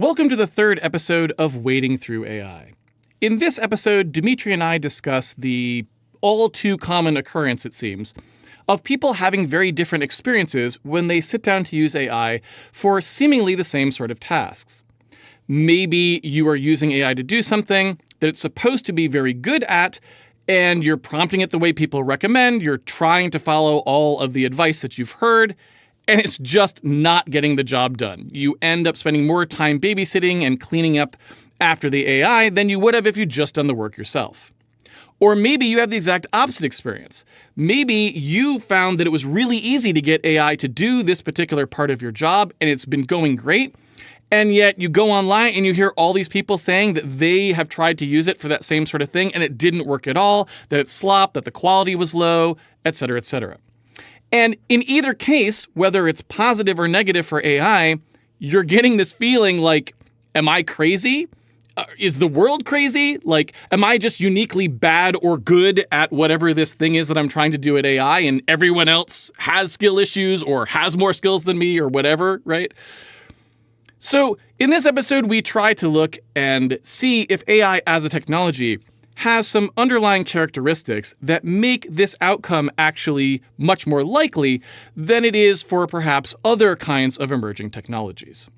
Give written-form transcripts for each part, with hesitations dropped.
Welcome to the third episode of Wading Through AI. In this episode, Demetri and I discuss the all too common occurrence, it seems, of people having very different experiences when they sit down to use AI for seemingly the same sort of tasks. Maybe you are using AI to do something that it's supposed to be very good at, and you're prompting it the way people recommend, you're trying to follow all of the advice that you've heard, and it's just not getting the job done. You end up spending more time babysitting and cleaning up after the AI than you would have if you'd just done the work yourself. Or maybe you have the exact opposite experience. Maybe you found that it was really easy to get AI to do this particular part of your job, and it's been going great, and yet you go online and you hear all these people saying that they have tried to use it for that same sort of thing, and it didn't work at all, that it slopped, that the quality was low, etc., etc. And in either case, whether it's positive or negative for AI, you're getting this feeling like, am I crazy? Is the world crazy? Like, am I just uniquely bad or good at whatever this thing is that I'm trying to do at AI, and everyone else has skill issues or has more skills than me or whatever, right? So in this episode, we try to look and see if AI as a technology has some underlying characteristics that make this outcome actually much more likely than it is for perhaps other kinds of emerging technologies.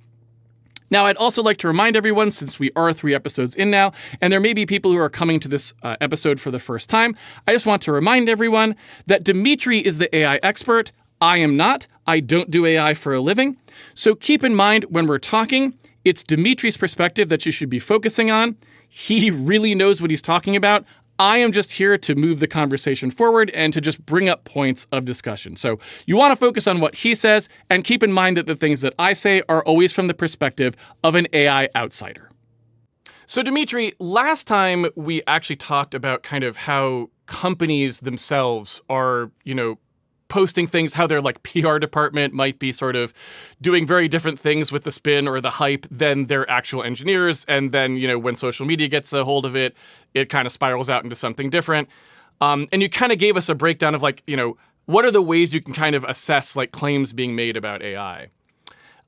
Now, I'd also like to remind everyone, since we are 3 episodes in now, and there may be people who are coming to this episode for the first time, I just want to remind everyone that Demetri is the AI expert. I am not. I don't do AI for a living. So keep in mind when we're talking, it's Demetri's perspective that you should be focusing on. He really knows what he's talking about. I am just here to move the conversation forward and to just bring up points of discussion. So you want to focus on what he says, and keep in mind that the things that I say are always from the perspective of an AI outsider. So Demetri, last time we actually talked about kind of how companies themselves are, posting things, how their PR department might be sort of doing very different things with the spin or the hype than their actual engineers. And then, when social media gets a hold of it, it kind of spirals out into something different. And you kind of gave us a breakdown of what are the ways you can kind of assess claims being made about AI.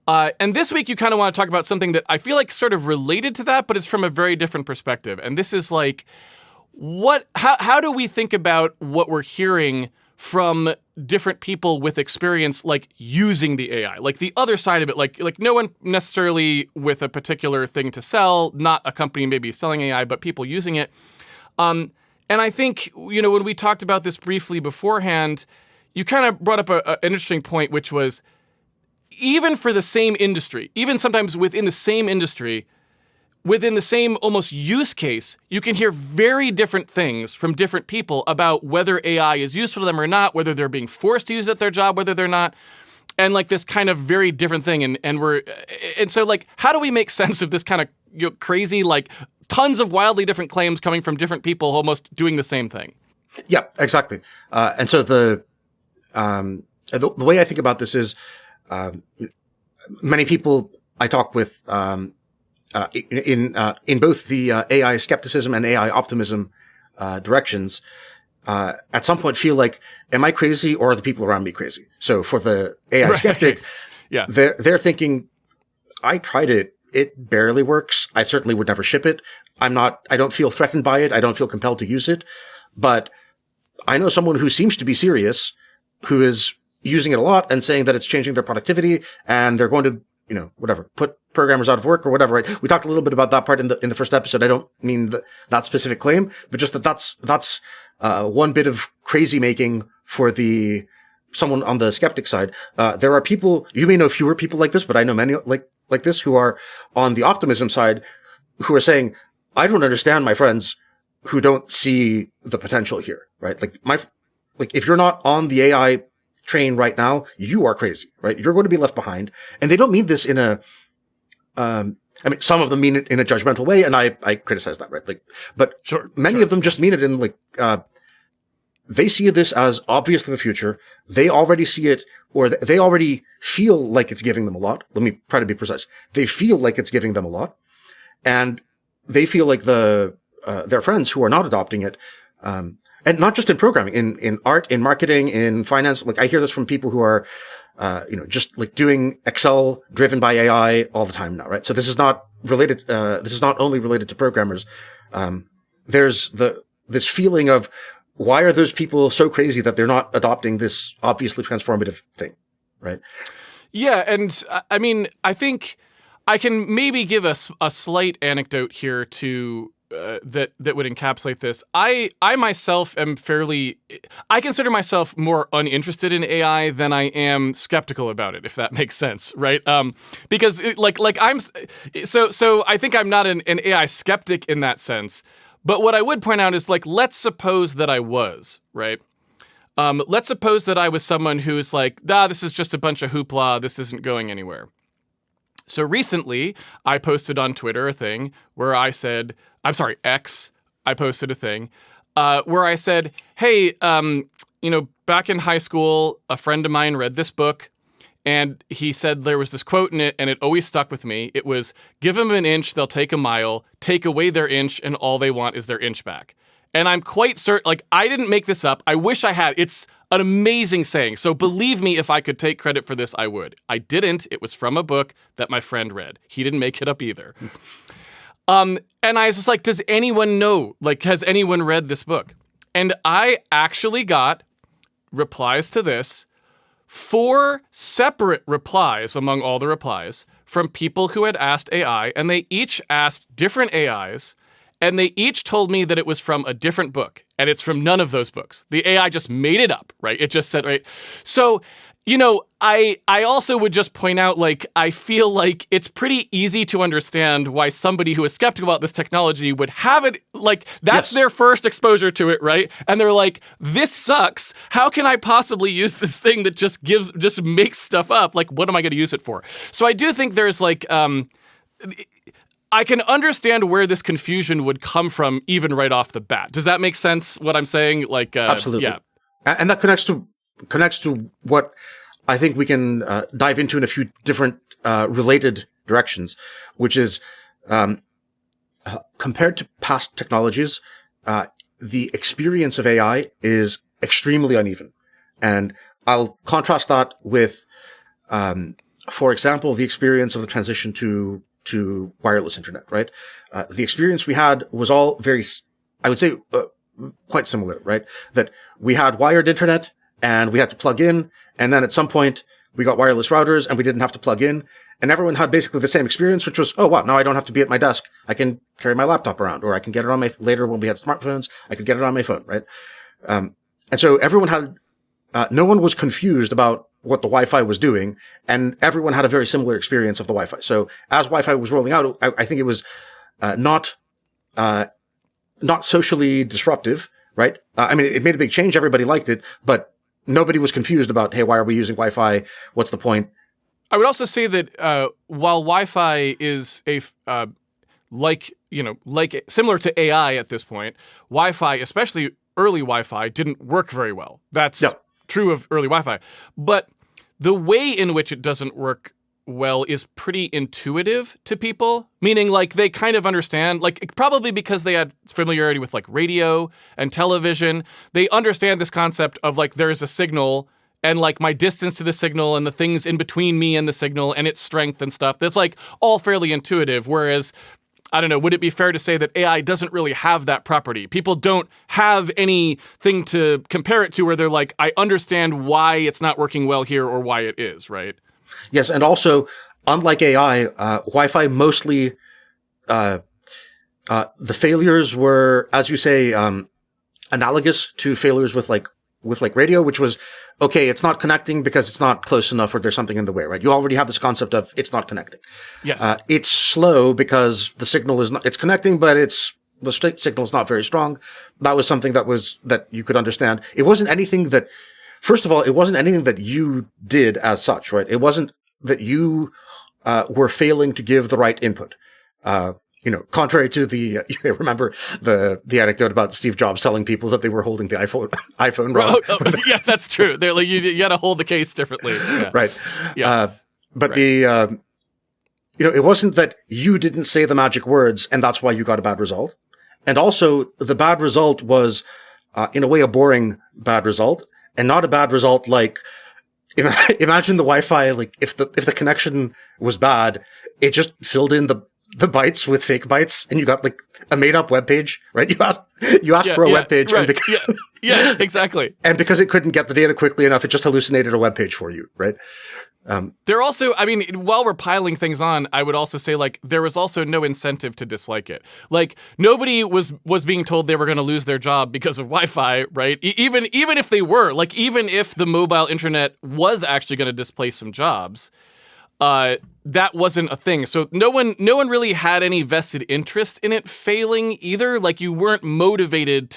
And this week you kind of want to talk about something that I feel like sort of related to that, but it's from a very different perspective. And this is how do we think about what we're hearing from different people with experience, using the AI, the other side of it, like no one necessarily with a particular thing to sell, not a company maybe selling AI, but people using it. And I think, when we talked about this briefly beforehand, you kind of brought up an interesting point, which was even for the same industry, even sometimes within the same industry, within the same almost use case, you can hear very different things from different people about whether AI is useful to them or not, whether they're being forced to use it at their job, whether they're not, and this kind of very different thing. And so how do we make sense of this kind of crazy, tons of wildly different claims coming from different people almost doing the same thing? Yeah, exactly. And so the way I think about this is many people I talk with in both the AI skepticism and AI optimism directions, at some point feel like, am I crazy or are the people around me crazy? So for the AI skeptic, yeah, they're thinking, I tried it. It barely works. I certainly would never ship it. I don't feel threatened by it. I don't feel compelled to use it. But I know someone who seems to be serious, who is using it a lot and saying that it's changing their productivity and they're going to, put programmers out of work or whatever, right? We talked a little bit about that part in the first episode. I don't mean that specific claim, but just that's one bit of crazy making for someone on the skeptic side. There are people, you may know fewer people like this, but I know many like this who are on the optimism side, who are saying, I don't understand my friends who don't see the potential here, right? If you're not on the AI train right now, you are crazy, right? You're going to be left behind. And they don't mean this in some of them mean it in a judgmental way, and I criticize that, right? But sure, many of them just mean it in they see this as obviously the future. They already see it, or they already feel like it's giving them a lot. Let me try to be precise. They feel like it's giving them a lot, and they feel like their friends who are not adopting it, And not just in programming, in art, in marketing, in finance. Like I hear this from people who are, just like doing Excel driven by AI all the time now, right? So this is not related. This is not only related to programmers. There's this feeling of why are those people so crazy that they're not adopting this obviously transformative thing, right? Yeah, and I mean, I think I can maybe give us a slight anecdote here to that would encapsulate this. I myself am I consider myself more uninterested in AI than I am skeptical about it, if that makes sense, right? Because so I think I'm not an AI skeptic in that sense. But what I would point out is like, let's suppose that I was, right? Let's suppose that I was someone who's like, this is just a bunch of hoopla. This isn't going anywhere. So recently, I posted on Twitter a thing where I said, X, I posted a thing where I said, hey, back in high school, a friend of mine read this book, and he said there was this quote in it, and it always stuck with me. It was, give them an inch, they'll take a mile. Take away their inch, and all they want is their inch back. And I'm quite certain, like, I didn't make this up. I wish I had. It's an amazing saying. So believe me, if I could take credit for this, I would. I didn't. It was from a book that my friend read. He didn't make it up either. And I was just like, does anyone know? Like, has anyone read this book? And I actually got replies to this, 4 separate replies among all the replies from people who had asked AI, and they each asked different AIs, and they each told me that it was from a different book, and it's from none of those books. The AI just made it up, right? It just said, right? So, I also would just point out, like, I feel like it's pretty easy to understand why somebody who is skeptical about this technology would have it, like, that's their first exposure to it, right? And they're like, this sucks. How can I possibly use this thing that just makes stuff up? Like, what am I going to use it for? So I do think there's, like, I can understand where this confusion would come from even right off the bat. Does that make sense, what I'm saying? Like, absolutely. Yeah. And that connects to what I think we can dive into in a few different related directions, which is compared to past technologies, the experience of AI is extremely uneven. And I'll contrast that with, for example, the experience of the transition to wireless internet, right? The experience we had was all I would say, quite similar, right? That we had wired internet and we had to plug in. And then at some point we got wireless routers and we didn't have to plug in. And everyone had basically the same experience, which was, oh, wow, now I don't have to be at my desk. I can carry my laptop around, or I can get it later when we had smartphones, I could get it on my phone, right? And so everyone had, no one was confused about what the Wi-Fi was doing, and everyone had a very similar experience of the Wi-Fi. So as Wi-Fi was rolling out, I think it was not socially disruptive, right? I mean, it made a big change. Everybody liked it, but nobody was confused about, hey, why are we using Wi-Fi? What's the point? I would also say that while Wi-Fi is similar to AI at this point, Wi-Fi, especially early Wi-Fi, didn't work very well. That's true of early Wi-Fi. But the way in which it doesn't work well is pretty intuitive to people, meaning like they kind of understand, like probably because they had familiarity with like radio and television, they understand this concept of like there's a signal and like my distance to the signal and the things in between me and the signal and its strength and stuff. That's like all fairly intuitive. Whereas, I don't know, would it be fair to say that AI doesn't really have that property? People don't have anything to compare it to where they're like, I understand why it's not working well here or why it is, right? Yes, and also, unlike AI, Wi-Fi mostly, the failures were, as you say, analogous to failures with radio, which was, okay, it's not connecting because it's not close enough or there's something in the way, right? You already have this concept of it's not connecting. Yes. It's slow because the signal it's connecting, but the signal is not very strong. That was something that you could understand. It wasn't anything that, first of all, it wasn't anything that you did as such, right? It wasn't that you were failing to give the right input. Contrary to the, remember the anecdote about Steve Jobs telling people that they were holding the iPhone wrong. Yeah, that's true. They're like, you got to hold the case differently. Yeah. Right. Yeah. But right. It wasn't that you didn't say the magic words and that's why you got a bad result. And also the bad result was, in a way, a boring bad result, and not a bad result like, imagine the Wi-Fi, like if the connection was bad, it just filled in the bytes with fake bytes, and you got like a made up web page, right? You asked for a web page, right. and exactly. And because it couldn't get the data quickly enough, it just hallucinated a web page for you, right? There also, I mean, while we're piling things on, I would also say, like, there was also no incentive to dislike it. Like, nobody was being told they were going to lose their job because of Wi-Fi, right? Even if they were, like, even if the mobile internet was actually going to displace some jobs, that wasn't a thing. So no one really had any vested interest in it failing either. Like, you weren't motivated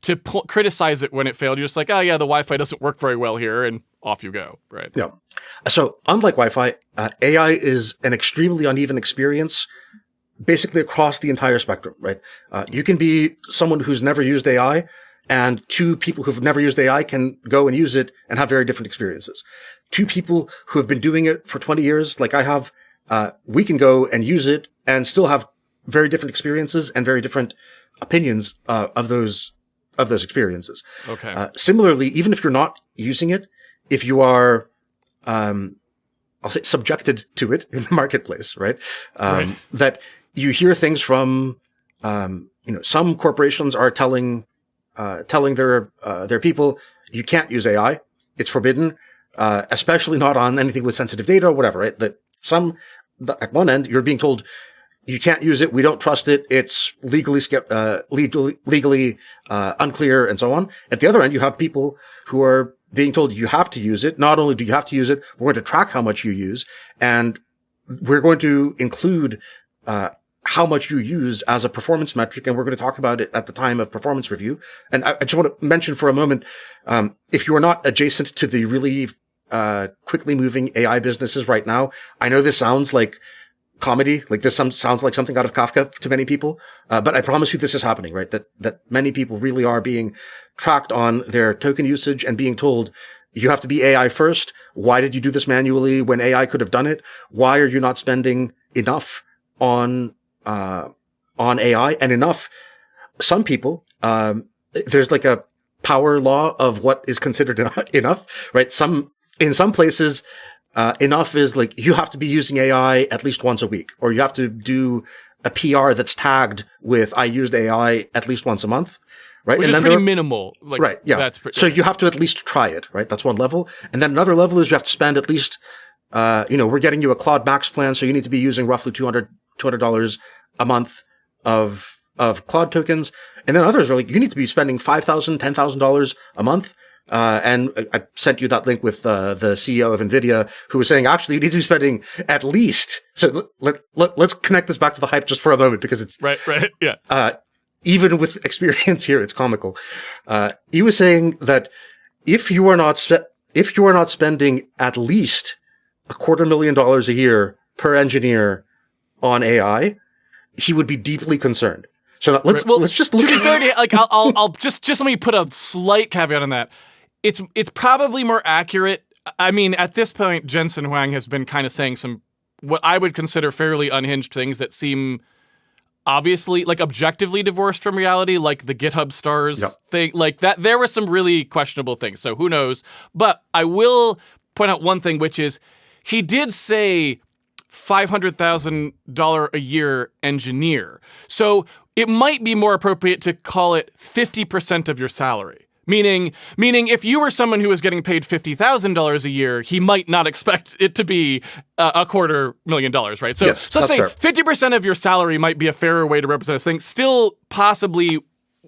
to criticize it when it failed. You're just like, oh yeah, the Wi-Fi doesn't work very well here, and off you go, right? Yeah. So unlike Wi-Fi, AI is an extremely uneven experience, basically across the entire spectrum, right? You can be someone who's never used AI, and two people who've never used AI can go and use it and have very different experiences. Two people who have been doing it for 20 years, like I have, we can go and use it and still have very different experiences and very different opinions of those experiences. Okay. Similarly, even if you're not using it, if you are, I'll say, subjected to it in the marketplace, right? Right. That you hear things from, some corporations are telling their people, you can't use AI. It's forbidden, especially not on anything with sensitive data or whatever, right? At one end, you're being told you can't use it. We don't trust it. It's legally unclear and so on. At the other end, you have people who are being told you have to use it. Not only do you have to use it, we're going to track how much you use, and we're going to include, how much you use as a performance metric, and we're going to talk about it at the time of performance review. And I just want to mention for a moment, if you are not adjacent to the really quickly moving AI businesses right now, I know this sounds like comedy, like this sounds like something out of Kafka to many people, but I promise you this is happening, right? That many people really are being tracked on their token usage and being told, you have to be AI first. Why did you do this manually when AI could have done it? Why are you not spending enough on AI and enough? Some people, there's like a power law of what is considered enough, right? In some places, enough is like, you have to be using AI at least once a week, or you have to do a PR that's tagged with, I used AI at least once a month, right? Which and is then pretty minimal. Like, right. Yeah. So you have to at least try it, right? That's one level. And then another level is you have to spend at least, we're getting you a Claude Max plan. So you need to be using roughly $200 a month of Claude tokens. And then others are like, you need to be spending $5,000, $10,000 a month. And I sent you that link with the CEO of NVIDIA, who was saying, actually, you need to be spending at least. So let's connect this back to the hype just for a moment, because it's right. Yeah. Even with experience here, it's comical. He was saying that if you are not spending at least $250,000 a year per engineer on AI, he would be deeply concerned. So let's just look. To be fair, like I'll just let me put a slight caveat on that. It's probably more accurate. I mean, at this point, Jensen Huang has been kind of saying some what I would consider fairly unhinged things that seem obviously, like, objectively divorced from reality, like the GitHub stars thing, like that. There were some really questionable things. So who knows? But I will point out one thing, which is he did say $500,000 a year engineer. So it might be more appropriate to call it 50% of your salary. Meaning, if you were someone who was getting paid $50,000 a year, he might not expect it to be $250,000, right? So, yes, so let's say 50% of your salary might be a fairer way to represent this thing. Still possibly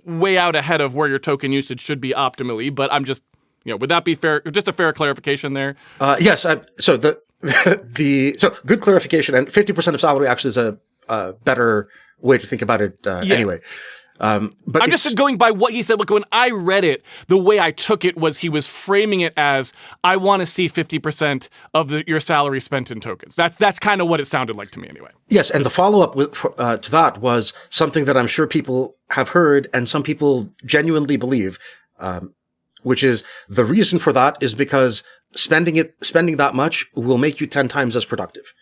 way out ahead of where your token usage should be optimally. But I'm just, would that be fair? Just a fair clarification there. Yes. So so good clarification, and 50% of salary actually is a better way to think about it. Anyway. But I'm just going by what he said. Look, when I read it, the way I took it was he was framing it as, I want to see 50% of your salary spent in tokens. That's kind of what it sounded like to me anyway. Yes, and the follow-up to that was something that I'm sure people have heard and some people genuinely believe, which is the reason for that is because spending that much will make you 10 times as productive.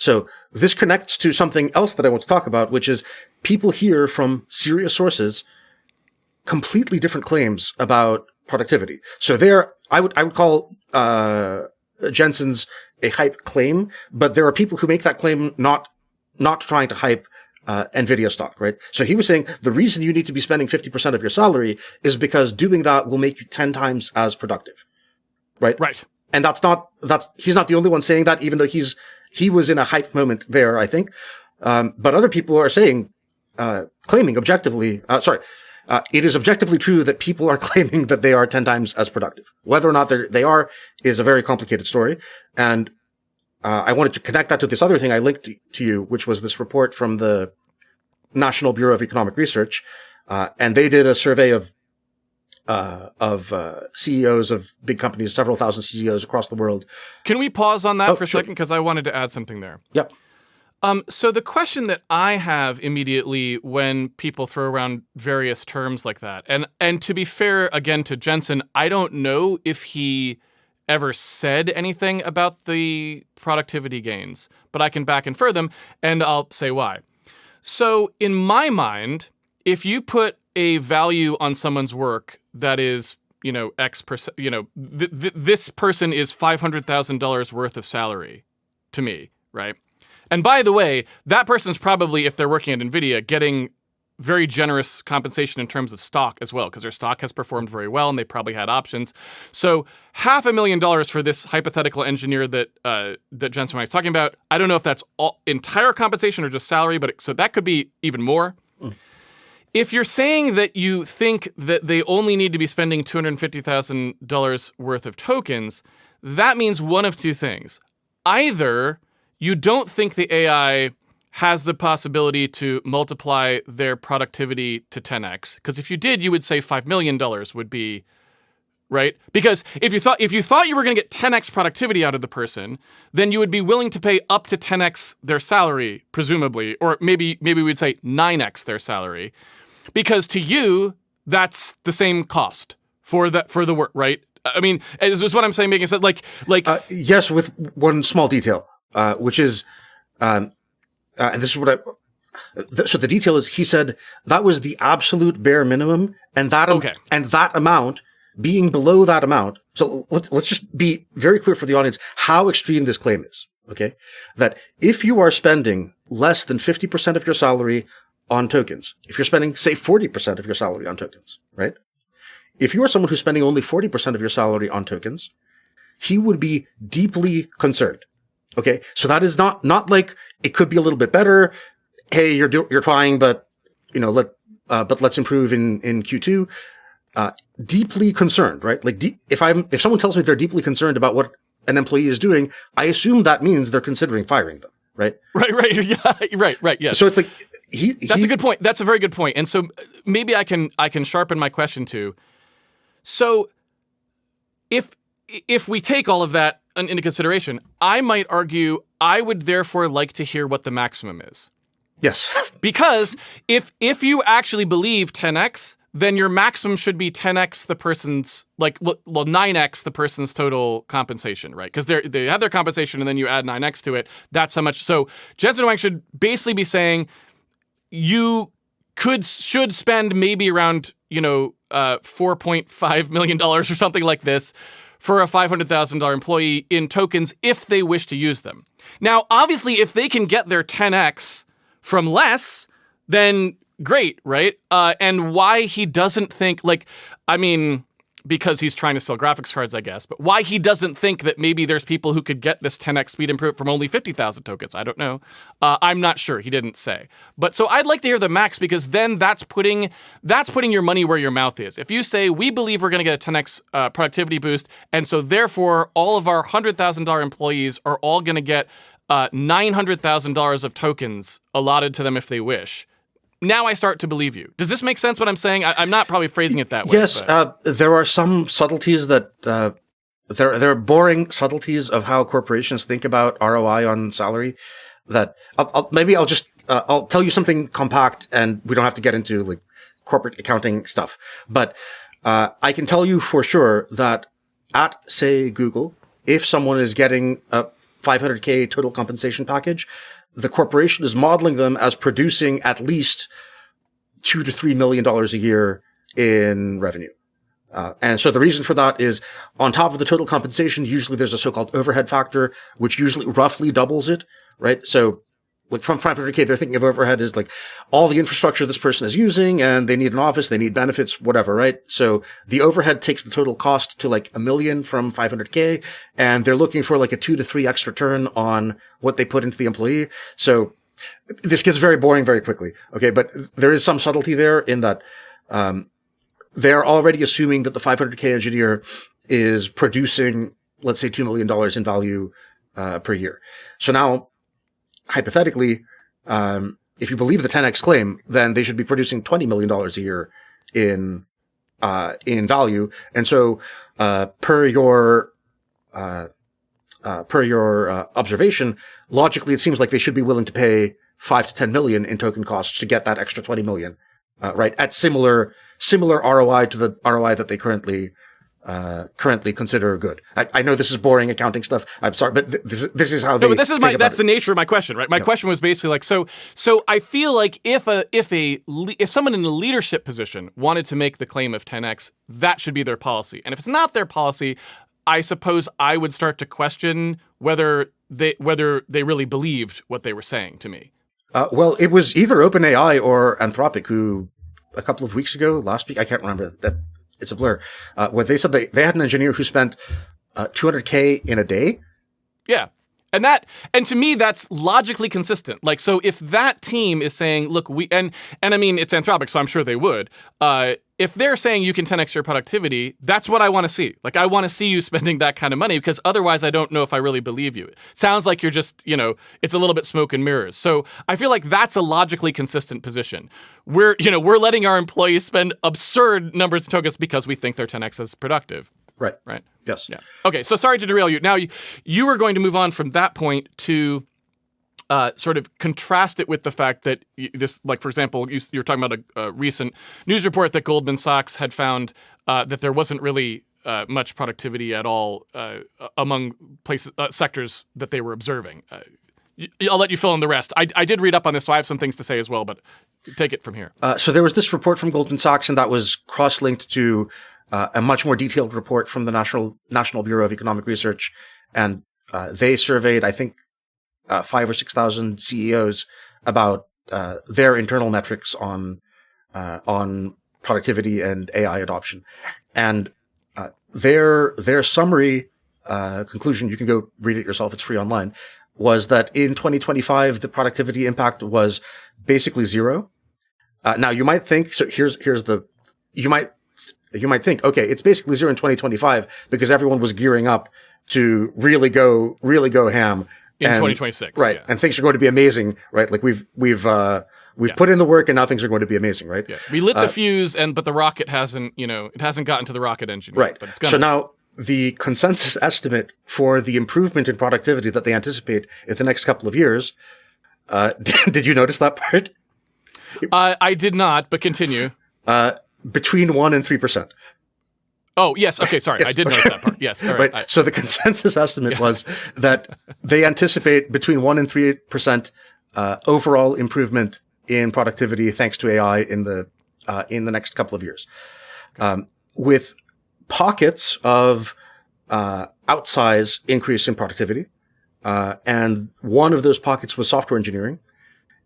So this connects to something else that I want to talk about, which is people hear from serious sources completely different claims about productivity. So I would call Jensen's a hype claim, but there are people who make that claim not trying to hype NVIDIA stock, right? So he was saying the reason you need to be spending 50% of your salary is because doing that will make you 10 times as productive, right? Right. And he's not the only one saying that, even though he was in a hype moment there, I think. But other people are saying, claiming objectively, it is objectively true that people are claiming that they are 10 times as productive. Whether or not they are is a very complicated story. And I wanted to connect that to this other thing I linked to you, which was this report from the National Bureau of Economic Research. And they did a survey of CEOs of big companies, several thousand CEOs across the world. Can we pause on that for a sure. second? Because I wanted to add something there. Yep. So the question that I have immediately when people throw around various terms like that, and to be fair, again, to Jensen, I don't know if he ever said anything about the productivity gains, but I can back infer them, and I'll say why. So in my mind, if you put a value on someone's work that is, X percent, this person is $500,000 worth of salary to me, right? And by the way, that person's probably, if they're working at NVIDIA, getting very generous compensation in terms of stock as well, because their stock has performed very well and they probably had options. So $500,000 for this hypothetical engineer that Jensen was talking about. I don't know if that's all entire compensation or just salary, but so that could be even more. If you're saying that you think that they only need to be spending $250,000 worth of tokens, that means one of two things. Either you don't think the AI has the possibility to multiply their productivity to 10x, because if you did, you would say $5 million would be, right? Because if you thought you were going to get 10x productivity out of the person, then you would be willing to pay up to 10x their salary, presumably, or maybe we'd say 9x their salary, because to you that's the same cost for the work, right? I mean, is what I'm saying making sense? Yes, with one small detail, which is, and this is what so the detail is, he said that was the absolute bare minimum, and that amount being below that amount. So let's just be very clear for the audience how extreme this claim is. Okay, that if you are spending less than 50% of your salary on tokens, if you're spending, say, 40% of your salary on tokens, right? If you are someone who's spending only 40% of your salary on tokens, he would be deeply concerned. Okay, so that is not like it could be a little bit better. Hey, you're trying, but but let's improve in Q2. Deeply concerned, right? Like if someone tells me they're deeply concerned about what an employee is doing, I assume that means they're considering firing them, right? Right, yeah, right, yeah. So it's like that's a good point. That's a very good point. And so maybe I can sharpen my question too. So if we take all of that into consideration, I might argue I would therefore like to hear what the maximum is. Yes. Because if you actually believe 10x, then your maximum should be 10x the person's, 9x the person's total compensation, right? Because they have their compensation and then you add 9x to it. That's how much. So Jensen Huang should basically be saying you should spend maybe around, $4.5 million or something like this for a $500,000 employee in tokens if they wish to use them. Now, obviously, if they can get their 10x from less, then great, right? And why he doesn't think, because he's trying to sell graphics cards, I guess, but why he doesn't think that maybe there's people who could get this 10x speed improvement from only 50,000 tokens, I don't know. I'm not sure. He didn't say. But so I'd like to hear the max, because then that's putting your money where your mouth is. If you say, we believe we're going to get a 10x productivity boost, and so therefore all of our $100,000 employees are all going to get $900,000 of tokens allotted to them if they wish. Now I start to believe you. Does this make sense what I'm saying? I'm not probably phrasing it that way. Yes, there are some subtleties that there are boring subtleties of how corporations think about ROI on salary that I'll tell you something compact, and we don't have to get into like corporate accounting stuff. But I can tell you for sure that at, say, Google, if someone is getting a $500K total compensation package, the corporation is modeling them as producing at least $2 to $3 million a year in revenue. And so the reason for that is on top of the total compensation, usually there's a so-called overhead factor, which usually roughly doubles it, right? So like from 500K, they're thinking of overhead as like all the infrastructure this person is using, and they need an office, they need benefits, whatever, right? So the overhead takes the total cost to like $1 million from 500K, and they're looking for like a 2 to 3x return on what they put into the employee. So this gets very boring very quickly. Okay. But there is some subtlety there in that, they're already assuming that the 500K engineer is producing, let's say, $2 million in value, per year. So now, hypothetically, if you believe the 10x claim, then they should be producing $20 million a year in value. And so, per your observation, logically, it seems like they should be willing to pay 5 to 10 million in token costs to get that extra 20 million, right? At similar ROI to the ROI that they currently consider good. I know this is boring accounting stuff. I'm sorry, but this is how they. No, but that's the nature of my question, right? My question was basically like, so I feel like if someone in a leadership position wanted to make the claim of 10x, that should be their policy. And if it's not their policy, I suppose I would start to question whether they really believed what they were saying to me. Well, it was either OpenAI or Anthropic who, a couple of weeks ago, last week, I can't remember, that it's a blur, where they said they had an engineer who spent $200K in a day. Yeah. And to me, that's logically consistent. Like, so if that team is saying, look, and I mean, it's Anthropic, so I'm sure they would. If they're saying you can 10x your productivity, that's what I want to see. Like, I want to see you spending that kind of money, because otherwise I don't know if I really believe you. It sounds like you're just, it's a little bit smoke and mirrors. So I feel like that's a logically consistent position. We're letting our employees spend absurd numbers of tokens because we think their 10x is productive. Right. Right. Yes. Yeah. Okay. So sorry to derail you. Now you were going to move on from that point to sort of contrast it with the fact that this, like, for example, you're talking about a recent news report that Goldman Sachs had found that there wasn't really much productivity at all among sectors that they were observing. I'll let you fill in the rest. I did read up on this, so I have some things to say as well, but take it from here. So there was this report from Goldman Sachs, and that was cross-linked to a much more detailed report from the National Bureau of Economic Research, and they surveyed, I think, 5,000 or 6,000 CEOs about their internal metrics on productivity and AI adoption, and their summary conclusion, you can go read it yourself, it's free online, was that in 2025 the productivity impact was basically zero. Now you might think, so you might think, okay, it's basically zero in 2025 because everyone was gearing up to really go ham in 2026, right? Yeah. And things are going to be amazing, right? Like we've put in the work, and now things are going to be amazing, right? Yeah. We lit the fuse, but the rocket hasn't gotten to the rocket engine yet, right? But it's gonna. So now the consensus estimate for the improvement in productivity that they anticipate in the next couple of years. Did you notice that part? I did not, but continue. Between 1% and 3%. Oh, yes. Okay, sorry. Yes, I did notice that part. Yes. All right. So the consensus estimate was that they anticipate between 1% and 3% overall improvement in productivity thanks to AI in the next couple of years. With pockets of outsize increase in productivity. And one of those pockets was software engineering.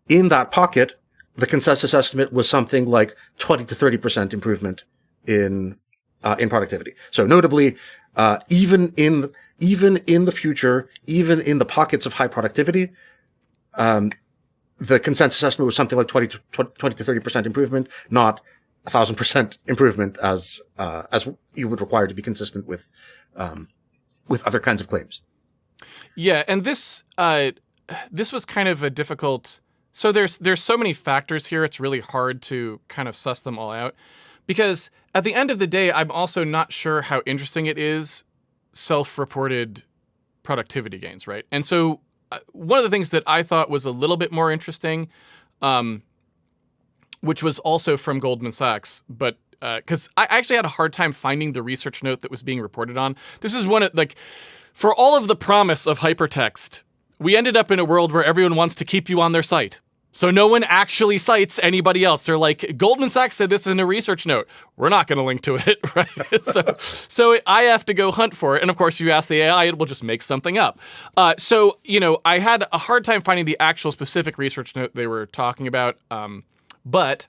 In that pocket, the consensus estimate was something like 20 to 30% improvement in productivity. So notably, even in the future, even in the pockets of high productivity, the consensus estimate was something like 20 to 30% improvement, not 1,000% improvement as you would require to be consistent with other kinds of claims. Yeah, and this was kind of a difficult. So there's so many factors here. It's really hard to kind of suss them all out, because at the end of the day, I'm also not sure how interesting it is self-reported productivity gains, right? And so one of the things that I thought was a little bit more interesting, which was also from Goldman Sachs, but because I actually had a hard time finding the research note that was being reported on. This is one of, like, for all of the promise of hypertext, we ended up in a world where everyone wants to keep you on their site. So no one actually cites anybody else. They're like, Goldman Sachs said this in a research note. We're not going to link to it, right? so I have to go hunt for it. And of course, you ask the AI, it will just make something up. So I had a hard time finding the actual specific research note they were talking about. But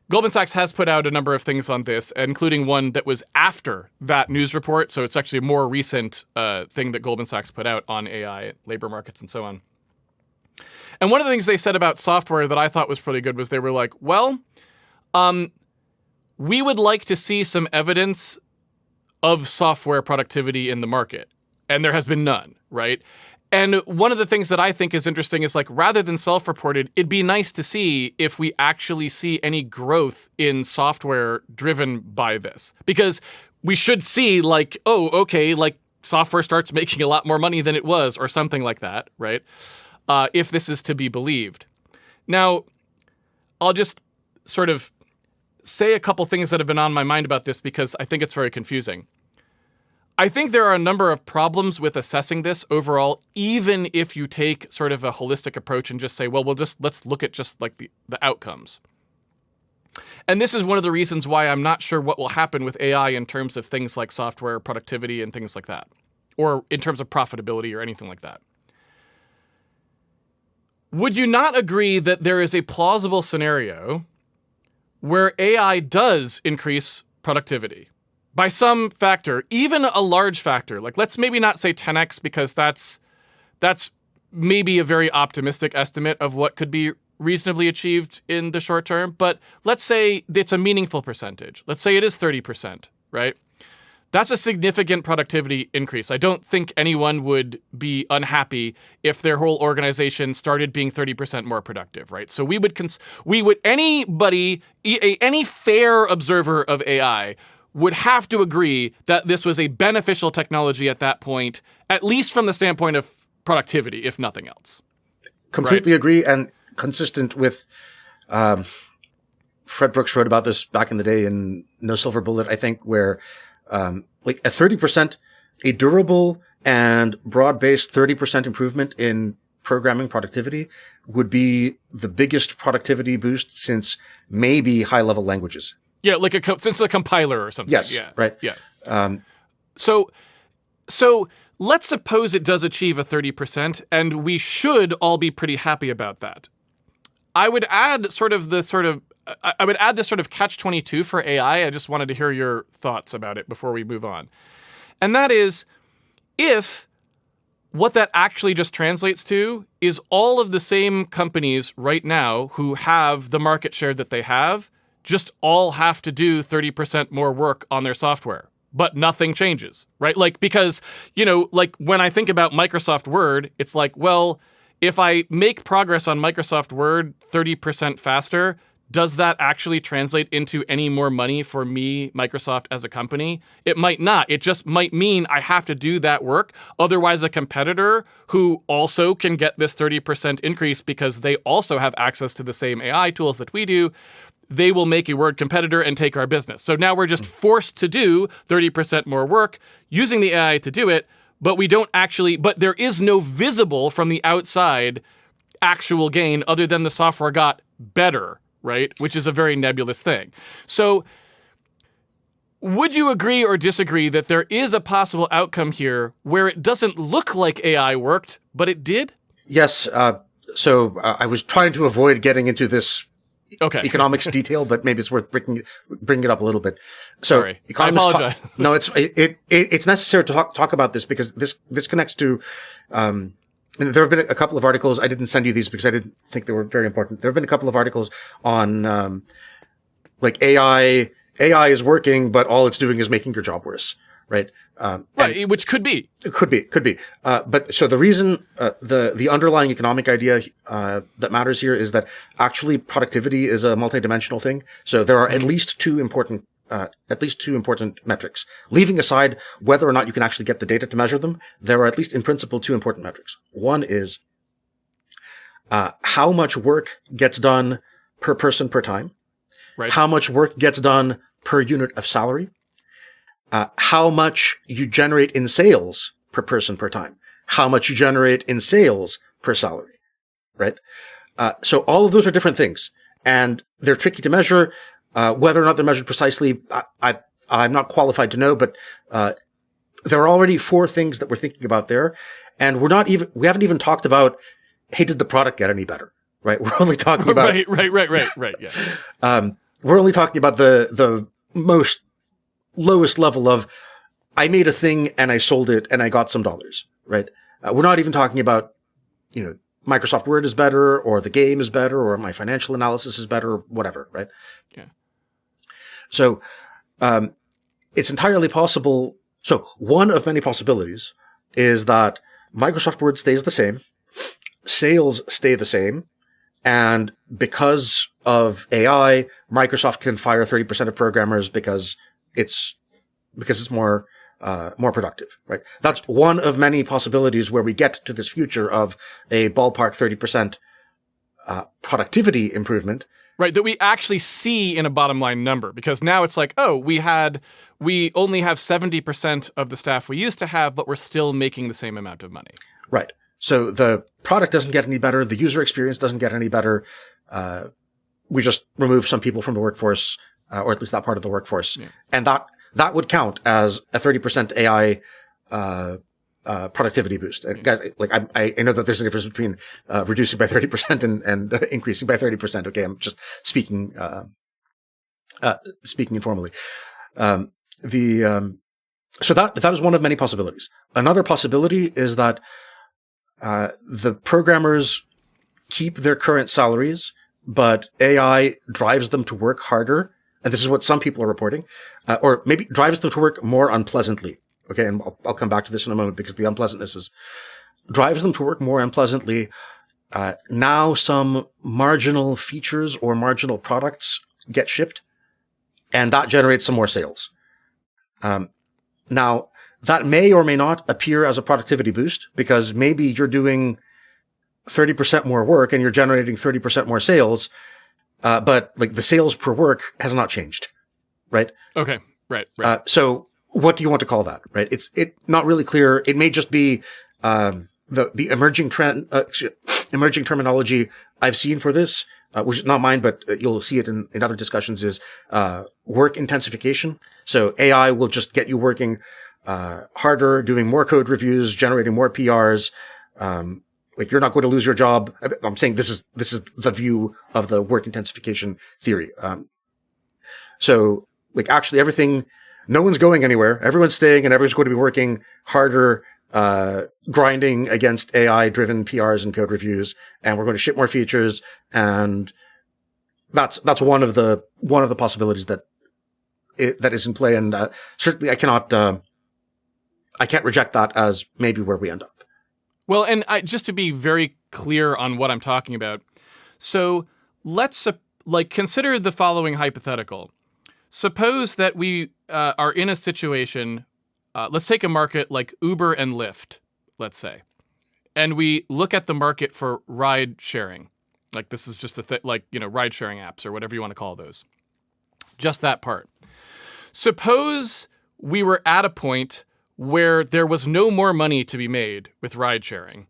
Goldman Sachs has put out a number of things on this, including one that was after that news report. So it's actually a more recent thing that Goldman Sachs put out on AI, labor markets, and so on. And one of the things they said about software that I thought was pretty good was they were like, well, we would like to see some evidence of software productivity in the market. And there has been none, right? And one of the things that I think is interesting is, like, rather than self-reported, it'd be nice to see if we actually see any growth in software driven by this. Because we should see, like, oh, okay, like software starts making a lot more money than it was or something like that, right? If this is to be believed. Now, I'll just sort of say a couple things that have been on my mind about this because I think it's very confusing. I think there are a number of problems with assessing this overall, even if you take sort of a holistic approach and just say, well, let's look at just like the outcomes. And this is one of the reasons why I'm not sure what will happen with AI in terms of things like software productivity and things like that, or in terms of profitability or anything like that. Would you not agree that there is a plausible scenario where AI does increase productivity by some factor, even a large factor? Like, let's maybe not say 10x because that's maybe a very optimistic estimate of what could be reasonably achieved in the short term. But let's say it's a meaningful percentage. Let's say it is 30%, right? That's a significant productivity increase. I don't think anyone would be unhappy if their whole organization started being 30% more productive, right? So any fair observer of AI would have to agree that this was a beneficial technology at that point, at least from the standpoint of productivity, if nothing else. Completely agree, and consistent with Fred Brooks wrote about this back in the day in No Silver Bullet, I think, where like a 30%, a durable and broad-based 30% improvement in programming productivity would be the biggest productivity boost since maybe high-level languages. Yeah, like since a compiler or something. Yes, yeah. right. Yeah. So let's suppose it does achieve a 30%, and we should all be pretty happy about that. I would add this sort of catch-22 for AI. I just wanted to hear your thoughts about it before we move on. And that is, if what that actually just translates to is all of the same companies right now who have the market share that they have, just all have to do 30% more work on their software, but nothing changes, right? Like, because, like when I think about Microsoft Word, it's like, well, if I make progress on Microsoft Word 30% faster, does that actually translate into any more money for me, Microsoft, as a company? It might not. It just might mean I have to do that work. Otherwise, a competitor who also can get this 30% increase because they also have access to the same AI tools that we do, they will make a Word competitor and take our business. So now we're just forced to do 30% more work using the AI to do it, but there is no visible from the outside actual gain other than the software got better, right? Which is a very nebulous thing. So would you agree or disagree that there is a possible outcome here where it doesn't look like AI worked, but it did? Yes. So I was trying to avoid getting into this economics detail, but maybe it's worth bringing it up a little bit. So, sorry, I apologize. No, it's necessary to talk about this because this connects to. And there have been a couple of articles. I didn't send you these because I didn't think they were very important. There have been a couple of articles on like AI is working, but all it's doing is making your job worse, right? Right, which could be. It could be. But so the reason, the underlying economic idea that matters here is that actually productivity is a multidimensional thing. So there are at least two important metrics. Leaving aside whether or not you can actually get the data to measure them, there are at least in principle two important metrics. One is how much work gets done per person per time. Right. How much work gets done per unit of salary. How much you generate in sales per person per time, how much you generate in sales per salary, right? So all of those are different things, and they're tricky to measure. Whether or not they're measured precisely, I'm not qualified to know, but there are already 4 things that we're thinking about there, and we haven't even talked about, hey, did the product get any better? Right? We're only talking about right. Yeah. We're only talking about the most lowest level of, I made a thing and I sold it and I got some dollars. Right? We're not even talking about, Microsoft Word is better, or the game is better, or my financial analysis is better, or whatever. Right? Yeah. So, it's entirely possible. So one of many possibilities is that Microsoft Word stays the same, sales stay the same, and because of AI, Microsoft can fire 30% of programmers because it's more productive, right? That's one of many possibilities where we get to this future of a ballpark 30% productivity improvement. Right, that we actually see in a bottom line number, because now it's like, oh, we only have 70% of the staff we used to have, but we're still making the same amount of money. Right. So the product doesn't get any better. The user experience doesn't get any better. We just remove some people from the workforce, or at least that part of the workforce. Yeah. And that would count as a 30% AI productivity boost. And guys, like I know that there's a difference between reducing by 30% and increasing by 30%. Okay, I'm just speaking informally. So that is one of many possibilities. Another possibility is that the programmers keep their current salaries, but AI drives them to work harder. And this is what some people are reporting, or maybe drives them to work more unpleasantly. Okay, and I'll come back to this in a moment, because the unpleasantness drives them to work more unpleasantly. Now some marginal features or marginal products get shipped, and that generates some more sales. Now, that may or may not appear as a productivity boost, because maybe you're doing 30% more work and you're generating 30% more sales, but like the sales per work has not changed, right? Okay, right. So what do you want to call that, right? It's not really clear. It may just be the emerging terminology I've seen for this, which is not mine, but you'll see it in other discussions, is work intensification. So AI will just get you working harder, doing more code reviews, generating more PRs. Like, you're not going to lose your job. I'm saying this is the view of the work intensification theory. So like, actually everything, no one's going anywhere. Everyone's staying, and everyone's going to be working harder, grinding against AI-driven PRs and code reviews, and we're going to ship more features. And that's one of the possibilities that is in play. And certainly, I can't reject that as maybe where we end up. Well, and just to be very clear on what I'm talking about, so let's consider the following hypothetical. Suppose that we are in a situation, let's take a market like Uber and Lyft, let's say, and we look at the market for ride sharing. Like, this is just ride sharing apps or whatever you want to call those. Just that part. Suppose we were at a point where there was no more money to be made with ride sharing.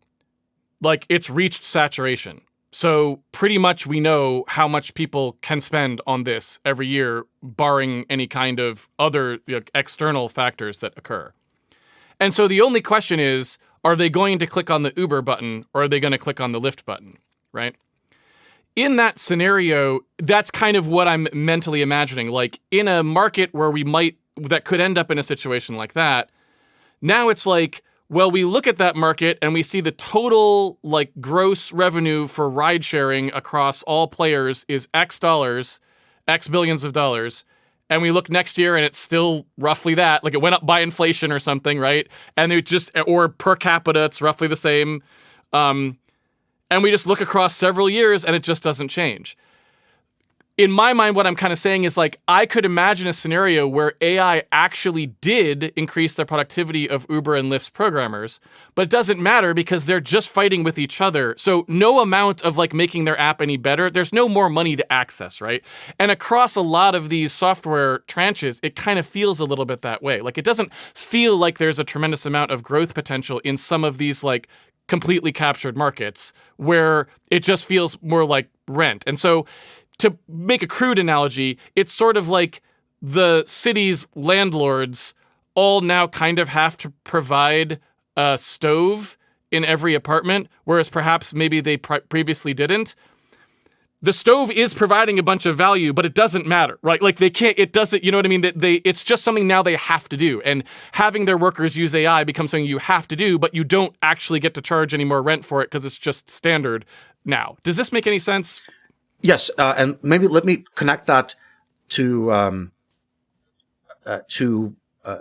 Like, it's reached saturation. So pretty much we know how much people can spend on this every year, barring any kind of other external factors that occur. And so the only question is, are they going to click on the Uber button, or are they going to click on the Lyft button, right? In that scenario, that's kind of what I'm mentally imagining. Like, in a market where that could end up in a situation like that, now it's like, well, we look at that market and we see the total gross revenue for ride sharing across all players is X dollars, X billions of dollars. And we look next year and it's still roughly that. Like, it went up by inflation or something, right? And or per capita, it's roughly the same. And we just look across several years and it just doesn't change. In my mind, what I'm kind of saying is, I could imagine a scenario where AI actually did increase the productivity of Uber and Lyft's programmers, but it doesn't matter because they're just fighting with each other. So no amount of making their app any better, there's no more money to access, right? And across a lot of these software tranches, it kind of feels a little bit that way. It doesn't feel like there's a tremendous amount of growth potential in some of these completely captured markets where it just feels more like rent. And so to make a crude analogy, it's sort of like the city's landlords all now kind of have to provide a stove in every apartment, whereas perhaps maybe they previously didn't. The stove is providing a bunch of value, but it doesn't matter, right? Like they can't, it doesn't, you know what I mean? It's just something now they have to do. And having their workers use AI becomes something you have to do, but you don't actually get to charge any more rent for it because it's just standard now. Does this make any sense? Yes. And maybe let me connect that to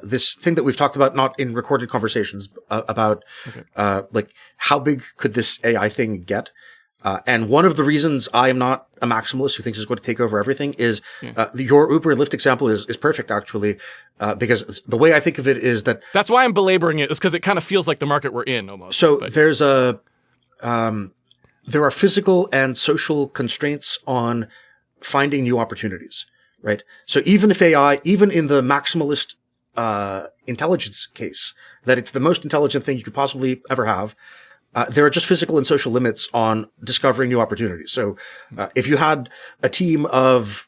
this thing that we've talked about, not in recorded conversations, about like how big could this AI thing get? And one of the reasons I am not a maximalist who thinks it's going to take over everything is your Uber and Lyft example is perfect, actually, because the way I think of it is that... That's why I'm belaboring it, is because it kind of feels like the market we're in almost. So there are physical and social constraints on finding new opportunities, right? So even if AI, even in the maximalist intelligence case, that it's the most intelligent thing you could possibly ever have, there are just physical and social limits on discovering new opportunities. So, if you had a team of,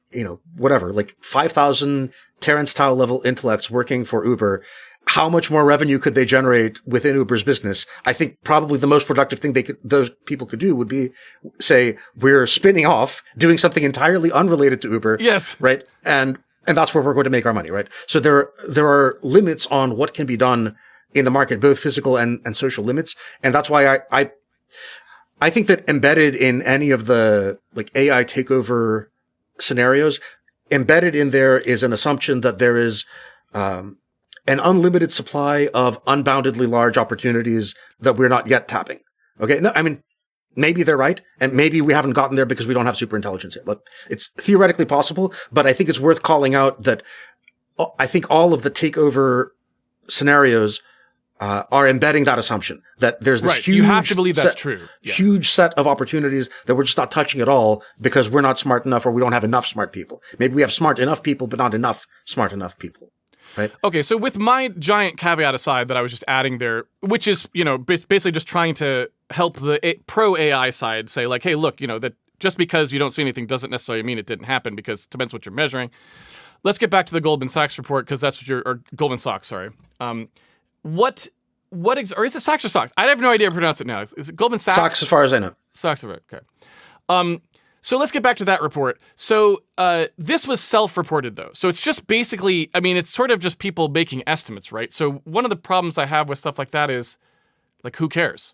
whatever, like 5,000 Terrence Tao level intellects working for Uber, how much more revenue could they generate within Uber's business? I think probably the most productive thing those people could do would be say, we're spinning off, doing something entirely unrelated to Uber. Yes. Right. And that's where we're going to make our money. Right. So there are limits on what can be done in the market, both physical and social limits. And that's why I think that embedded in any of the like AI takeover scenarios, embedded in there is an assumption that there is an unlimited supply of unboundedly large opportunities that we're not yet tapping. Okay. No, I mean, maybe they're right. And maybe we haven't gotten there because we don't have super intelligence yet. Look, it's theoretically possible, but I think it's worth calling out that I think all of the takeover scenarios are embedding that assumption that there's this huge, you have to believe that's true. Yeah. Huge set of opportunities that we're just not touching at all because we're not smart enough or we don't have enough smart people. Maybe we have smart enough people, but not enough smart enough people. Right. Okay. So with my giant caveat aside that I was just adding there, which is, basically just trying to help the pro AI side say like, hey, look, that just because you don't see anything doesn't necessarily mean it didn't happen because it depends what you're measuring. Let's get back to the Goldman Sachs report because that's what or Goldman Sachs, sorry. Or is it Sachs or Sachs? I have no idea how to pronounce it now. Is it Goldman Sachs? Sachs, as far as I know. Sachs, okay. So let's get back to that report. So this was self-reported, though. So it's just basically, it's sort of just people making estimates, right? So one of the problems I have with stuff like that is, like, who cares?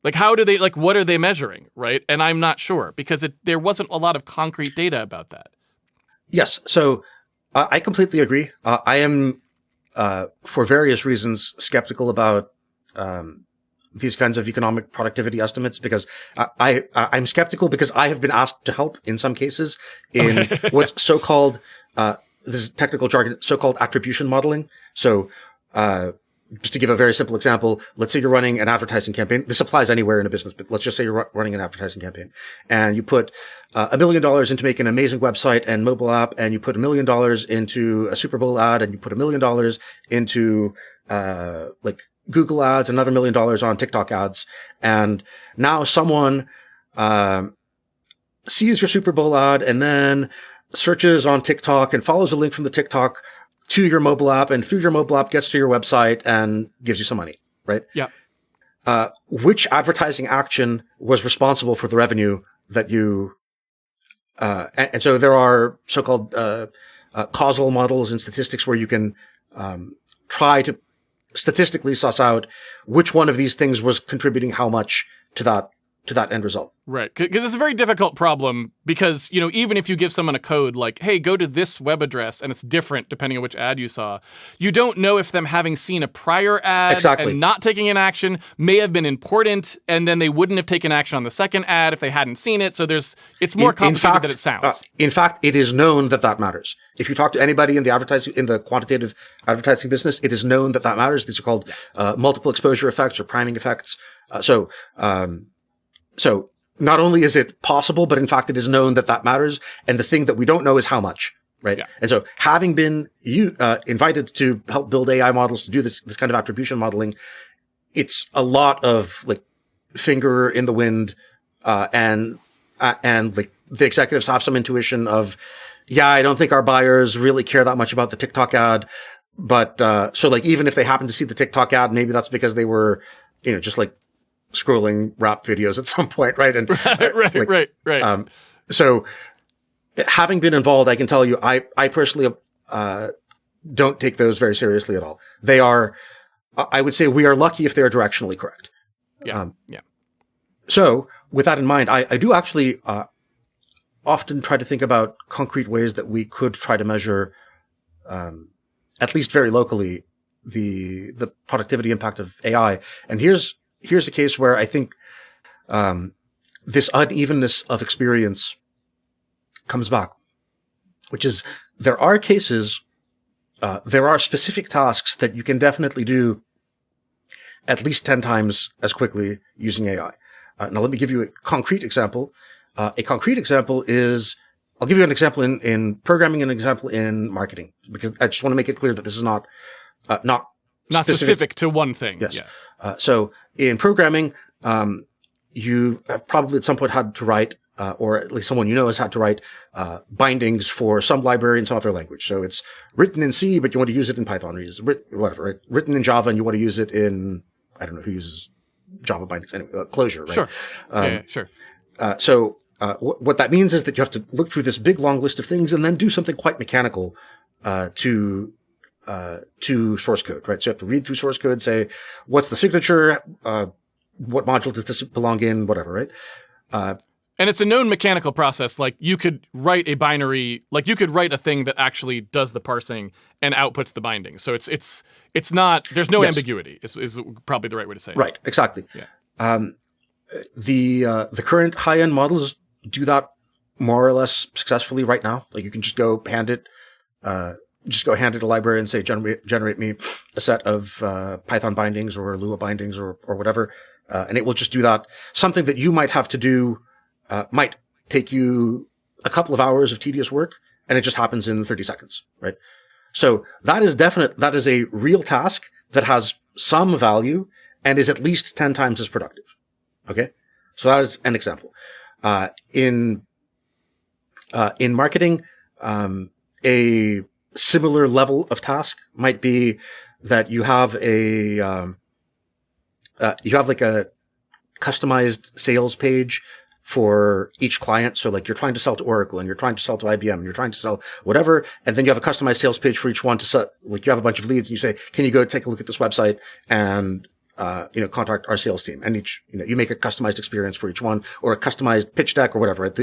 Like, how do they, like, what are they measuring, right? And I'm not sure because there wasn't a lot of concrete data about that. Yes. So I completely agree. I am, for various reasons, skeptical about these kinds of economic productivity estimates because I'm skeptical because I have been asked to help in some cases in what's so-called, this is technical jargon, so-called attribution modeling. So, just to give a very simple example, let's say you're running an advertising campaign. This applies anywhere in a business, but let's just say you're running an advertising campaign and you put $1 million into making an amazing website and mobile app, and you put $1 million into a Super Bowl ad, and you put $1 million into, like Google ads, another $1 million on TikTok ads. And now someone, sees your Super Bowl ad and then searches on TikTok and follows a link from the TikTok to your mobile app, and through your mobile app gets to your website and gives you some money, right? Yeah. Which advertising action was responsible for the revenue that you, and so there are so-called, causal models and statistics where you can, try to statistically suss out which one of these things was contributing how much to that end result. Right. Because it's a very difficult problem because, even if you give someone a code like, hey, go to this web address, and it's different depending on which ad you saw, you don't know if them having seen a prior ad and not taking an action may have been important, and then they wouldn't have taken action on the second ad if they hadn't seen it. So it's more complicated than it sounds. In fact, it is known that matters. If you talk to anybody in the quantitative advertising business, it is known that matters. These are called multiple exposure effects or priming effects. So not only is it possible, but in fact, it is known that matters. And the thing that we don't know is how much, right? Yeah. And so having been invited to help build AI models to do this kind of attribution modeling, it's a lot of like finger in the wind, and like the executives have some intuition of, yeah, I don't think our buyers really care that much about the TikTok ad. But, so like, even if they happen to see the TikTok ad, maybe that's because they were, just like scrolling rap videos at some point. Right. And right. So having been involved, I can tell you, I personally, don't take those very seriously at all. They are, I would say we are lucky if they're directionally correct. Yeah. So with that in mind, I do actually, often try to think about concrete ways that we could try to measure, at least very locally, the productivity impact of AI. And here's a case where I think, this unevenness of experience comes back, which is there are cases, there are specific tasks that you can definitely do at least 10 times as quickly using AI. Now, let me give you a concrete example. A concrete example is, I'll give you an example in programming and an example in marketing, because I just want to make it clear that this is not specific to one thing. Yes. Yeah. So in programming, you have probably at some point had to write, or at least someone has had to write, bindings for some library in some other language. So it's written in C, but you want to use it in Python, or whatever, right? Written in Java, and you want to use it in, I don't know who uses Java bindings anyway, Clojure, right? Sure. Sure. So what that means is that you have to look through this big long list of things and then do something quite mechanical to source code, right? So you have to read through source code, say, what's the signature? What module does this belong in? Whatever, right? And it's a known mechanical process. Like you could write a binary, like you could write a thing that actually does the parsing and outputs the binding. So it's not, there's no ambiguity is probably the right way to say it. Right, exactly. Yeah. The current high-end models do that more or less successfully right now. Like you can just go hand it a library and say, generate me a set of Python bindings or Lua bindings or whatever. And it will just do that. Something that you might have to do might take you a couple of hours of tedious work, and it just happens in 30 seconds, right? So that is a real task that has some value and is at least 10 times as productive. Okay. So that is an example. In marketing, a similar level of task might be that you have like a customized sales page for each client. So like you're trying to sell to Oracle and you're trying to sell to IBM and you're trying to sell whatever. And then you have a customized sales page for each one to sell, like you have a bunch of leads and you say, can you go take a look at this website and, contact our sales team, and you make a customized experience for each one, or a customized pitch deck or whatever. Right?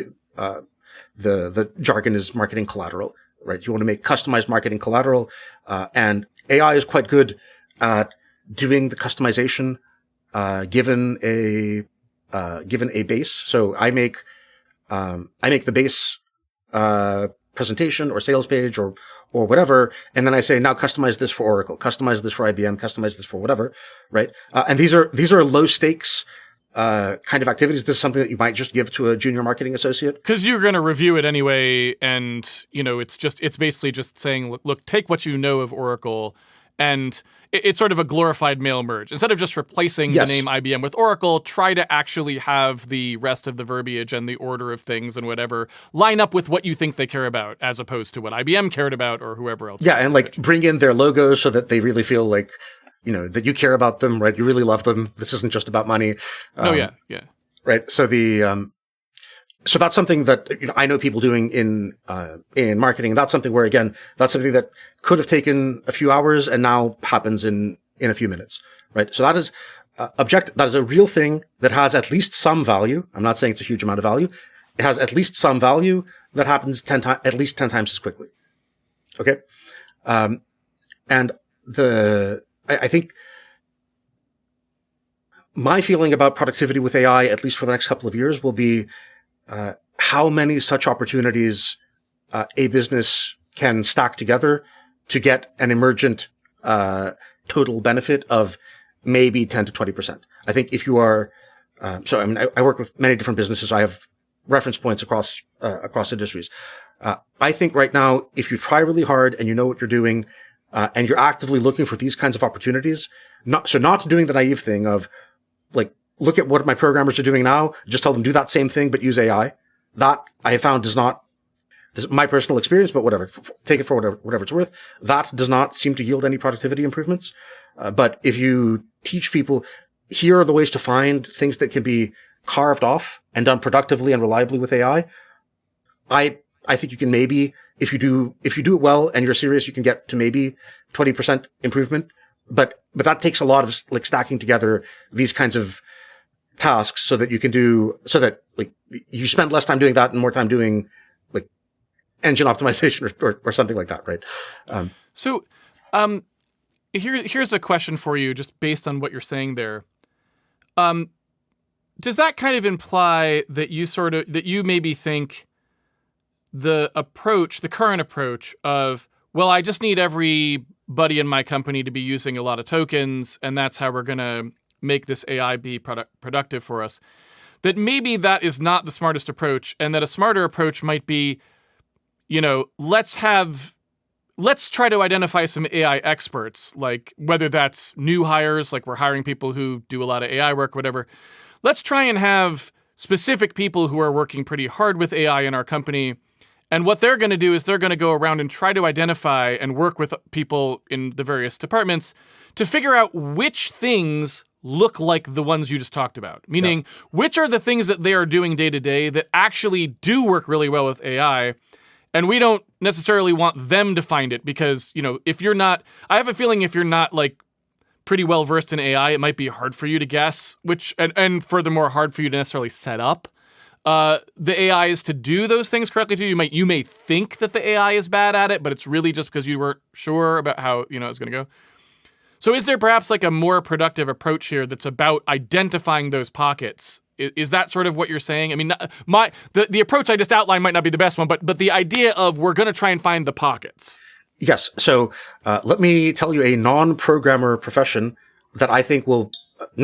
The jargon is marketing collateral, right? You want to make customized marketing collateral, and AI is quite good at doing the customization, given a base. So I make the base, presentation or sales page or whatever. And then I say, now customize this for Oracle, customize this for IBM, customize this for whatever. Right. And these are low stakes, kind of activities. This is something that you might just give to a junior marketing associate. 'Cause you're going to review it anyway. And it's basically just saying, look, take what you know of Oracle, and it's sort of a glorified mail merge. Instead of just replacing the name IBM with Oracle, try to actually have the rest of the verbiage and the order of things and whatever line up with what you think they care about, as opposed to what IBM cared about or whoever else. Yeah, and like bring in their logos so that they really feel like, that you care about them, right? You really love them. This isn't just about money. Yeah. Right. So so that's something that I know people doing in marketing. That's something where, again, that's something that could have taken a few hours and now happens in a few minutes, right? So that is that is a real thing that has at least some value. I'm not saying it's a huge amount of value. It has at least some value that happens at least 10 times as quickly. Okay. And I think my feeling about productivity with AI, at least for the next couple of years, will be how many such opportunities a business can stack together to get an emergent total benefit of maybe 10 to 20%. I think if you are, I work with many different businesses. I have reference points across industries. I think right now, if you try really hard and you know what you're doing, and you're actively looking for these kinds of opportunities, not doing the naive thing of like, look at what my programmers are doing now, just tell them do that same thing, but use AI. That I have found does not, this is my personal experience, but whatever, take it for whatever it's worth. That does not seem to yield any productivity improvements. But if you teach people, here are the ways to find things that can be carved off and done productively and reliably with AI. I think you can maybe, if you do it well and you're serious, you can get to maybe 20% improvement. But that takes a lot of like stacking together these kinds of tasks so that you can do, so that like you spend less time doing that and more time doing like engine optimization or something like that, right? Here's a question for you, just based on what you're saying there. Does that kind of imply that you maybe think the current approach of, well, I just need everybody in my company to be using a lot of tokens, and that's how we're going to make this AI be productive for us, that maybe that is not the smartest approach, and that a smarter approach might be, let's try to identify some AI experts, like whether that's new hires, like we're hiring people who do a lot of AI work, whatever. Let's try and have specific people who are working pretty hard with AI in our company. And what they're going to do is they're going to go around and try to identify and work with people in the various departments to figure out which things look like the ones you just talked about. Meaning, which are the things that they are doing day to day that actually do work really well with AI. And we don't necessarily want them to find it because, if you're not, I have a feeling if you're not like pretty well versed in AI, it might be hard for you to guess and furthermore, hard for you to necessarily set up the AI is to do those things correctly too. You may think that the AI is bad at it, but it's really just because you weren't sure about how, it's going to go. So is there perhaps like a more productive approach here that's about identifying those pockets? Is that sort of what you're saying? I mean, the approach I just outlined might not be the best one, but the idea of we're going to try and find the pockets. Yes. So let me tell you a non-programmer profession that I think will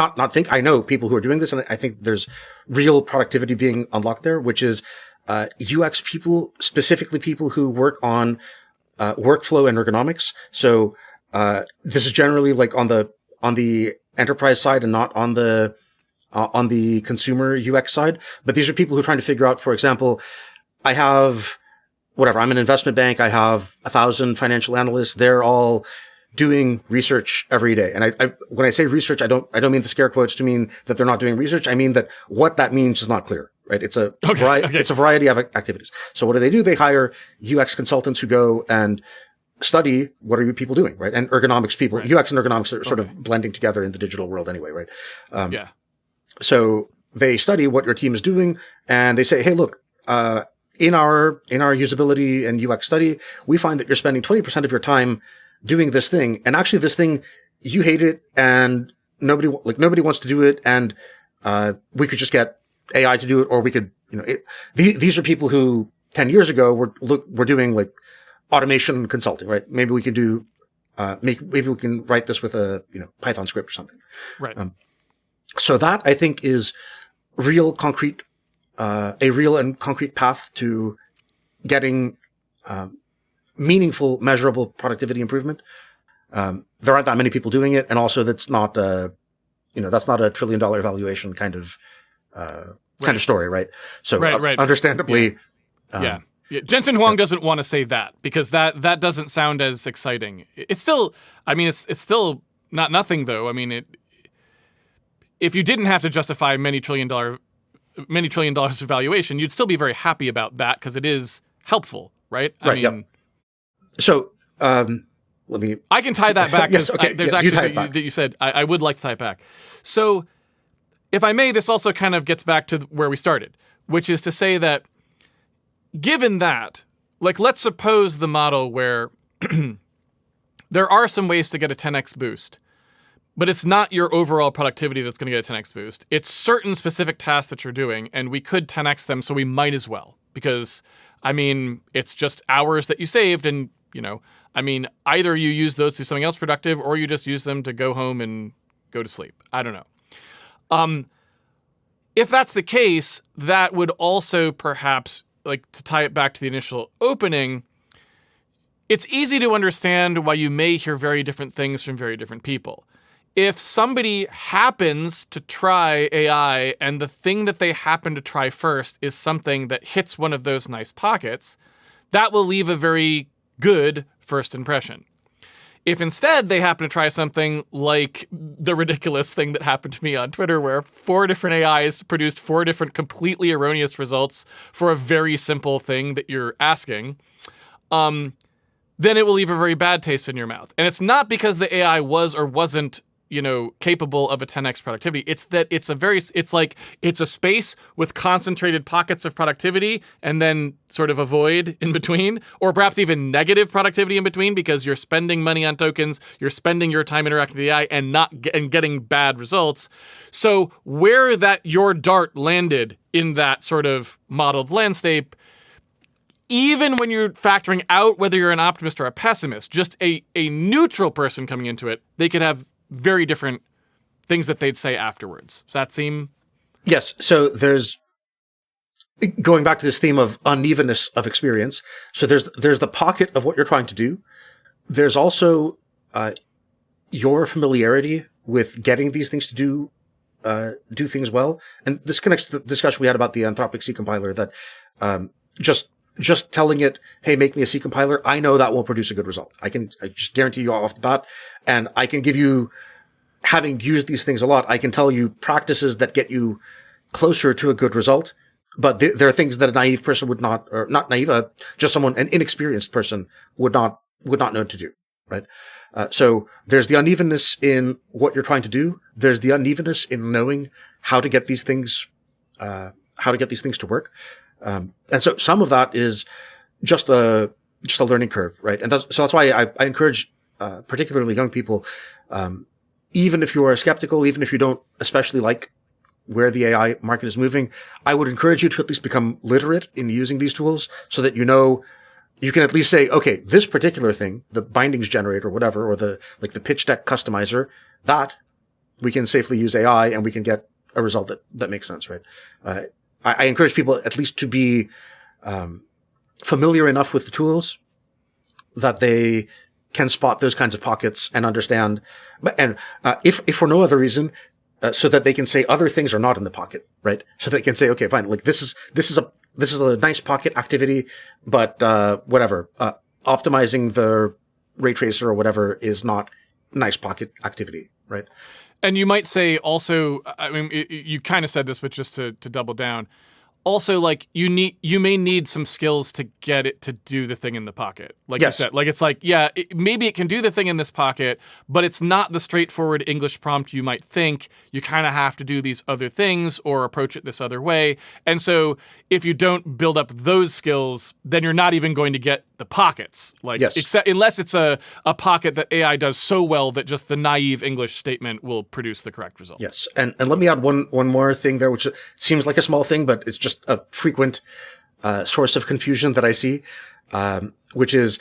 I know people who are doing this, and I think there's real productivity being unlocked there, which is UX people, specifically people who work on workflow and ergonomics. So this is generally like on the enterprise side and not on the consumer UX side. But these are people who are trying to figure out, for example, I'm an investment bank. I have 1,000 financial analysts. They're all doing research every day. And when I say research, I don't mean the scare quotes to mean that they're not doing research. I mean that what that means is not clear, right? It's a variety of activities. So what do? They hire UX consultants who go and study what are you people doing, right? And ergonomics people, right. UX and ergonomics are sort of blending together in the digital world anyway, right? So they study what your team is doing and they say, hey, look, in our usability and UX study, we find that you're spending 20% of your time doing this thing. And actually this thing, you hate it and nobody wants to do it. And, we could just get AI to do it, or we could, these are people who 10 years ago were doing like automation consulting, right? Maybe we could do, maybe we can write this with a, Python script or something. Right. So that I think is a real and concrete path to getting, meaningful, measurable productivity improvement. There aren't that many people doing it, and also that's not a $1 trillion valuation kind of story, right? So, right. Understandably, Jensen Huang doesn't want to say that because that doesn't sound as exciting. It's still, it's still not nothing though. I mean, if you didn't have to justify many trillion dollars of valuation, you'd still be very happy about that because it is helpful, right? So, I can tie that back because there's actually that you said I would like to tie it back. So, if I may, this also kind of gets back to where we started, which is to say that given that, like, let's suppose the model where there are some ways to get a 10x boost, but it's not your overall productivity that's going to get a 10x boost. It's certain specific tasks that you're doing, and we could 10x them, so we might as well. Because, it's just hours that you saved, and, either you use those to something else productive, or you just use them to go home and go to sleep. I don't know. If that's the case, that would also perhaps, like, to tie it back to the initial opening, it's easy to understand why you may hear very different things from very different people. if somebody happens to try AI and the thing that they happen to try first is something that hits one of those nice pockets, that will leave a very good first impression. If instead they happen to try something like the ridiculous thing that happened to me on Twitter, where 4 different AIs produced 4 different completely erroneous results for a very simple thing that you're asking, then it will leave a very bad taste in your mouth. And it's not because the AI was or wasn't, capable of a 10x productivity. It's that it's a space with concentrated pockets of productivity and then sort of a void in between, or perhaps even negative productivity in between, because you're spending money on tokens, you're spending your time interacting with the AI and getting bad results. So where that your dart landed in that sort of modeled landscape, even when you're factoring out whether you're an optimist or a pessimist, just a neutral person coming into it, they could have very different things that they'd say afterwards. Does that seem? Yes. So there's, going back to this theme of unevenness of experience. So there's the pocket of what you're trying to do. There's also your familiarity with getting these things to do things well. And this connects to the discussion we had about the Anthropic C compiler, that just telling it, hey, make me a C compiler, I know that will produce a good result. I just guarantee you off the bat. And I can give you, having used these things a lot, I can tell you practices that get you closer to a good result. But there are things that a naive person would not, or not naive, just someone, an inexperienced person would not know to do, right? So there's the unevenness in what you're trying to do. There's the unevenness in knowing how to get these things to work. And so some of that is just a learning curve, right? And that's why I encourage, particularly young people, even if you are skeptical, even if you don't especially like where the AI market is moving, I would encourage you to at least become literate in using these tools, so that you can at least say, okay, this particular thing, the bindings generator or whatever, or the pitch deck customizer, that we can safely use AI and we can get a result that makes sense, right? I encourage people at least to be familiar enough with the tools that they can spot those kinds of pockets and understand. And if for no other reason, so that they can say other things are not in the pocket, right? So they can say, okay, fine, like this is a nice pocket activity, but whatever, optimizing the ray tracer or whatever is not nice pocket activity, right? And you might say also, I mean, you kind of said this, but just to double down, also, like, you may need some skills to get it to do the thing in the pocket. Like yes. You said, like, it's like, yeah, maybe it can do the thing in this pocket, but it's not the straightforward English prompt you might think. You kind of have to do these other things or approach it this other way. And so if you don't build up those skills, then you're not even going to get the pockets. Like, yes. Except unless it's a pocket that AI does so well that just the naive English statement will produce the correct result. Yes. And let me add one more thing there, which seems like a small thing, but it's just a frequent source of confusion that I see, which is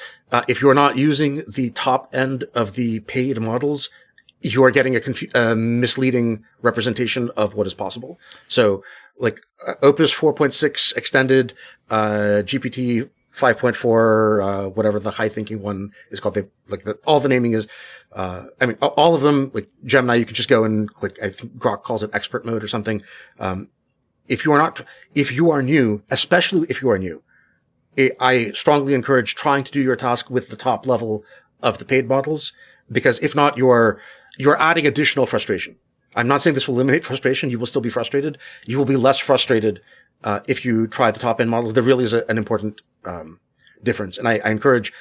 if you're not using the top end of the paid models, you are getting a misleading representation of what is possible. So, like Opus 4.6 extended, GPT 5.4, whatever the high thinking one is called. All the naming is, all of them, like Gemini, you could just go and click, I think Grok calls it expert mode or something. If you are new, especially if you are new, I strongly encourage trying to do your task with the top level of the paid models, because if not, you're adding additional frustration. I'm not saying this will eliminate frustration. You will still be frustrated. You will be less frustrated if you try the top end models. There really is an important difference. And I encourage,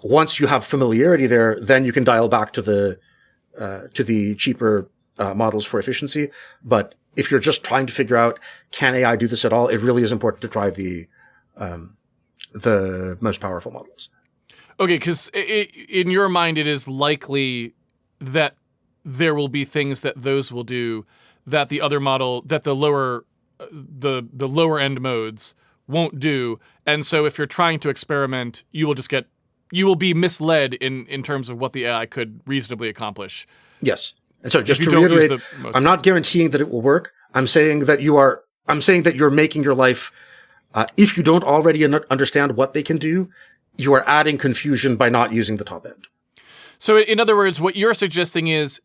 once you have familiarity there, then you can dial back to the cheaper models for efficiency. But if you're just trying to figure out, can AI do this at all, it really is important to try the most powerful models. Okay, because in your mind, it is likely that there will be things that those will do that the other model, that the lower end modes won't do. And so if you're trying to experiment, you will be misled in terms of what the AI could reasonably accomplish. Yes. And so just to reiterate, I'm not guaranteeing that it will work. I'm saying that you're making your life, if you don't already understand what they can do, you are adding confusion by not using the top end. So in other words, what you're suggesting is,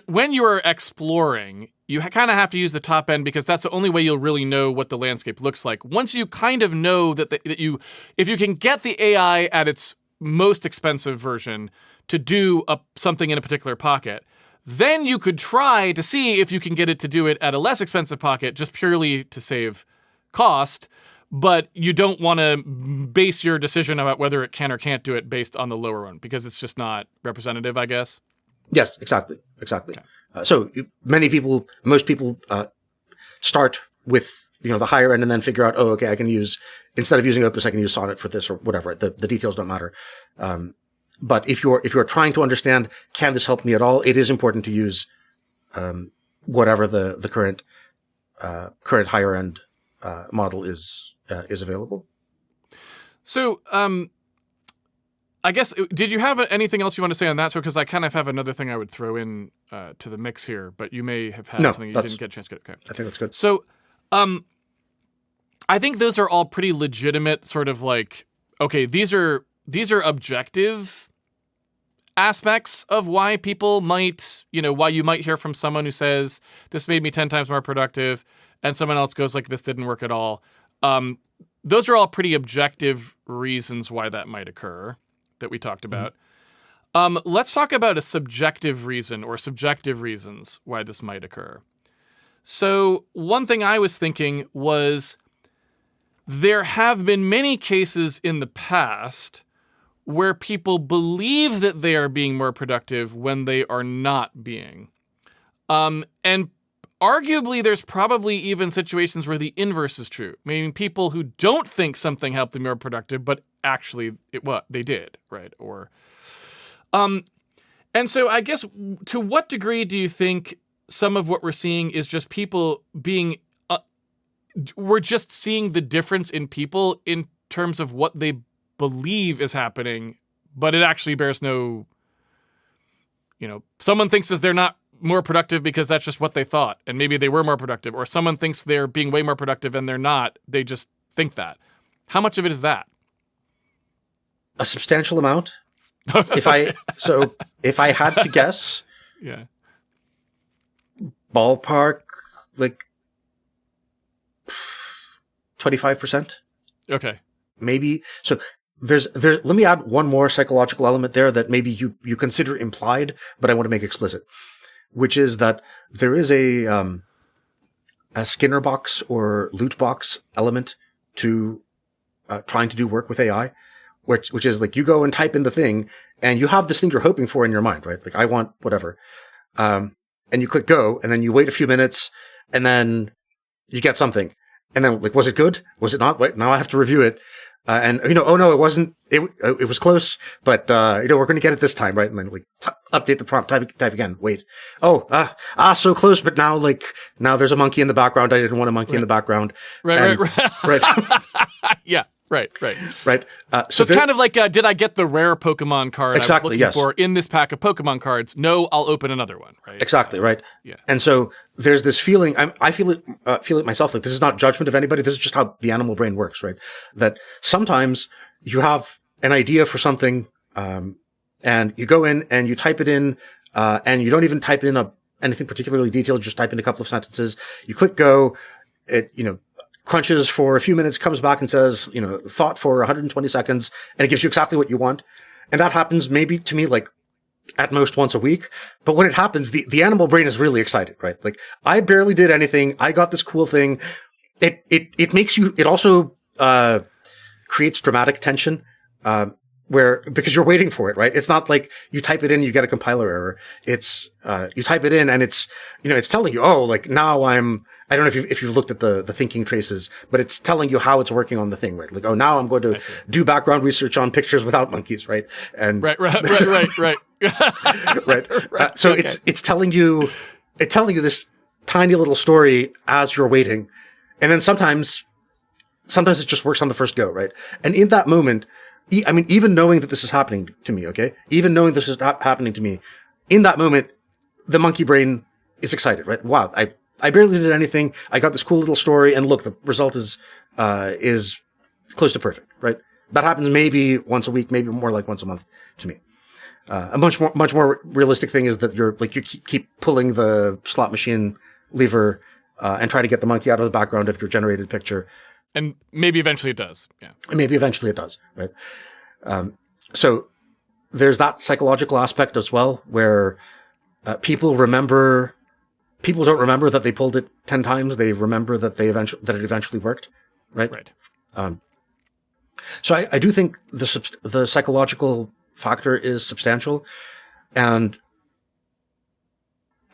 when you are exploring, you kind of have to use the top end because that's the only way you'll really know what the landscape looks like. Once you kind of know if you can get the AI at its most expensive version to do something in a particular pocket, then you could try to see if you can get it to do it at a less expensive pocket, just purely to save cost. But you don't want to base your decision about whether it can or can't do it based on the lower one because it's just not representative, I guess. Yes, exactly. Okay. Most people start with the higher end and then figure out, okay, I can instead of using Opus, I can use Sonnet for this or whatever. The details don't matter. But if you're trying to understand, can this help me at all? It is important to use whatever the current higher end model is available. So, I guess, did you have anything else you want to say on that? Because I kind of have another thing I would throw in to the mix here, but you may have had something you didn't get a chance to get. Okay. I think that's good. So, I think those are all pretty legitimate sort of like, okay, these are objective aspects of why people might, why you might hear from someone who says, this made me 10 times more productive, and someone else goes like, this didn't work at all. Those are all pretty objective reasons why that might occur that we talked about. Let's talk about a subjective reason or subjective reasons why this might occur. So one thing I was thinking was there have been many cases in the past where people believe that they are being more productive when they are not being. And arguably, there's probably even situations where the inverse is true, meaning people who don't think something helped them be more productive, but actually they did, right? And so I guess, to what degree do you think some of what we're seeing is just people being, we're just seeing the difference in people in terms of what they believe is happening, but it actually bears no, someone thinks that they're not more productive because that's just what they thought, and maybe they were more productive, or someone thinks they're being way more productive and they're not, they just think that. How much of it is that? A substantial amount. If I had to guess, yeah, ballpark, like 25%. Okay. Maybe. So there's let me add one more psychological element there that maybe you consider implied, but I want to make explicit, which is that there is a Skinner box or loot box element to trying to do work with AI, which is like you go and type in the thing and you have this thing you're hoping for in your mind, right? Like I want whatever. And you click go and then you wait a few minutes and then you get something. And then like, was it good? Was it not? Wait, now I have to review it. And oh no, it wasn't, it was close, but we're going to get it this time, right? And then like update the prompt, type again, wait. Oh, so close, but now there's a monkey in the background. I didn't want a monkey in the background. Right. Yeah. Right. So it's kind of like, did I get the rare Pokemon card exactly, I was looking for in this pack of Pokemon cards? No, I'll open another one, right? Exactly, right. Yeah. And so there's this feeling, I feel it myself, like this is not judgment of anybody, this is just how the animal brain works, right? That sometimes you have an idea for something, and you go in and you type it in, and you don't even type in anything particularly detailed, just type in a couple of sentences, you click go, it, crunches for a few minutes, comes back and says, thought for 120 seconds, and it gives you exactly what you want. And that happens maybe to me like at most once a week. But when it happens, the animal brain is really excited, right? Like I barely did anything. I got this cool thing. It makes you, it also, creates dramatic tension, because you're waiting for it, right? It's not like you type it in, you get a compiler error. It's, you type it in and it's, it's telling you, oh, like now I don't know if you've looked at the thinking traces, but it's telling you how it's working on the thing, right? Like, oh, now I'm going to do background research on pictures without monkeys, right? And right. right. So okay. it's telling you this tiny little story as you're waiting. And then sometimes it just works on the first go, right? And in that moment, even knowing that this is happening to me, okay? Even knowing this is happening to me, in that moment, the monkey brain is excited, right? Wow, I barely did anything. I got this cool little story, and look, the result is close to perfect, right? That happens maybe once a week, maybe more like once a month to me. A much more realistic thing is that you keep pulling the slot machine lever and try to get the monkey out of the background of your generated picture. And maybe eventually it does. Yeah. Maybe eventually it does, right? So there's that psychological aspect as well, where people don't remember that they pulled it 10 times. They remember that it eventually worked, right? Right. So I do think the psychological factor is substantial, and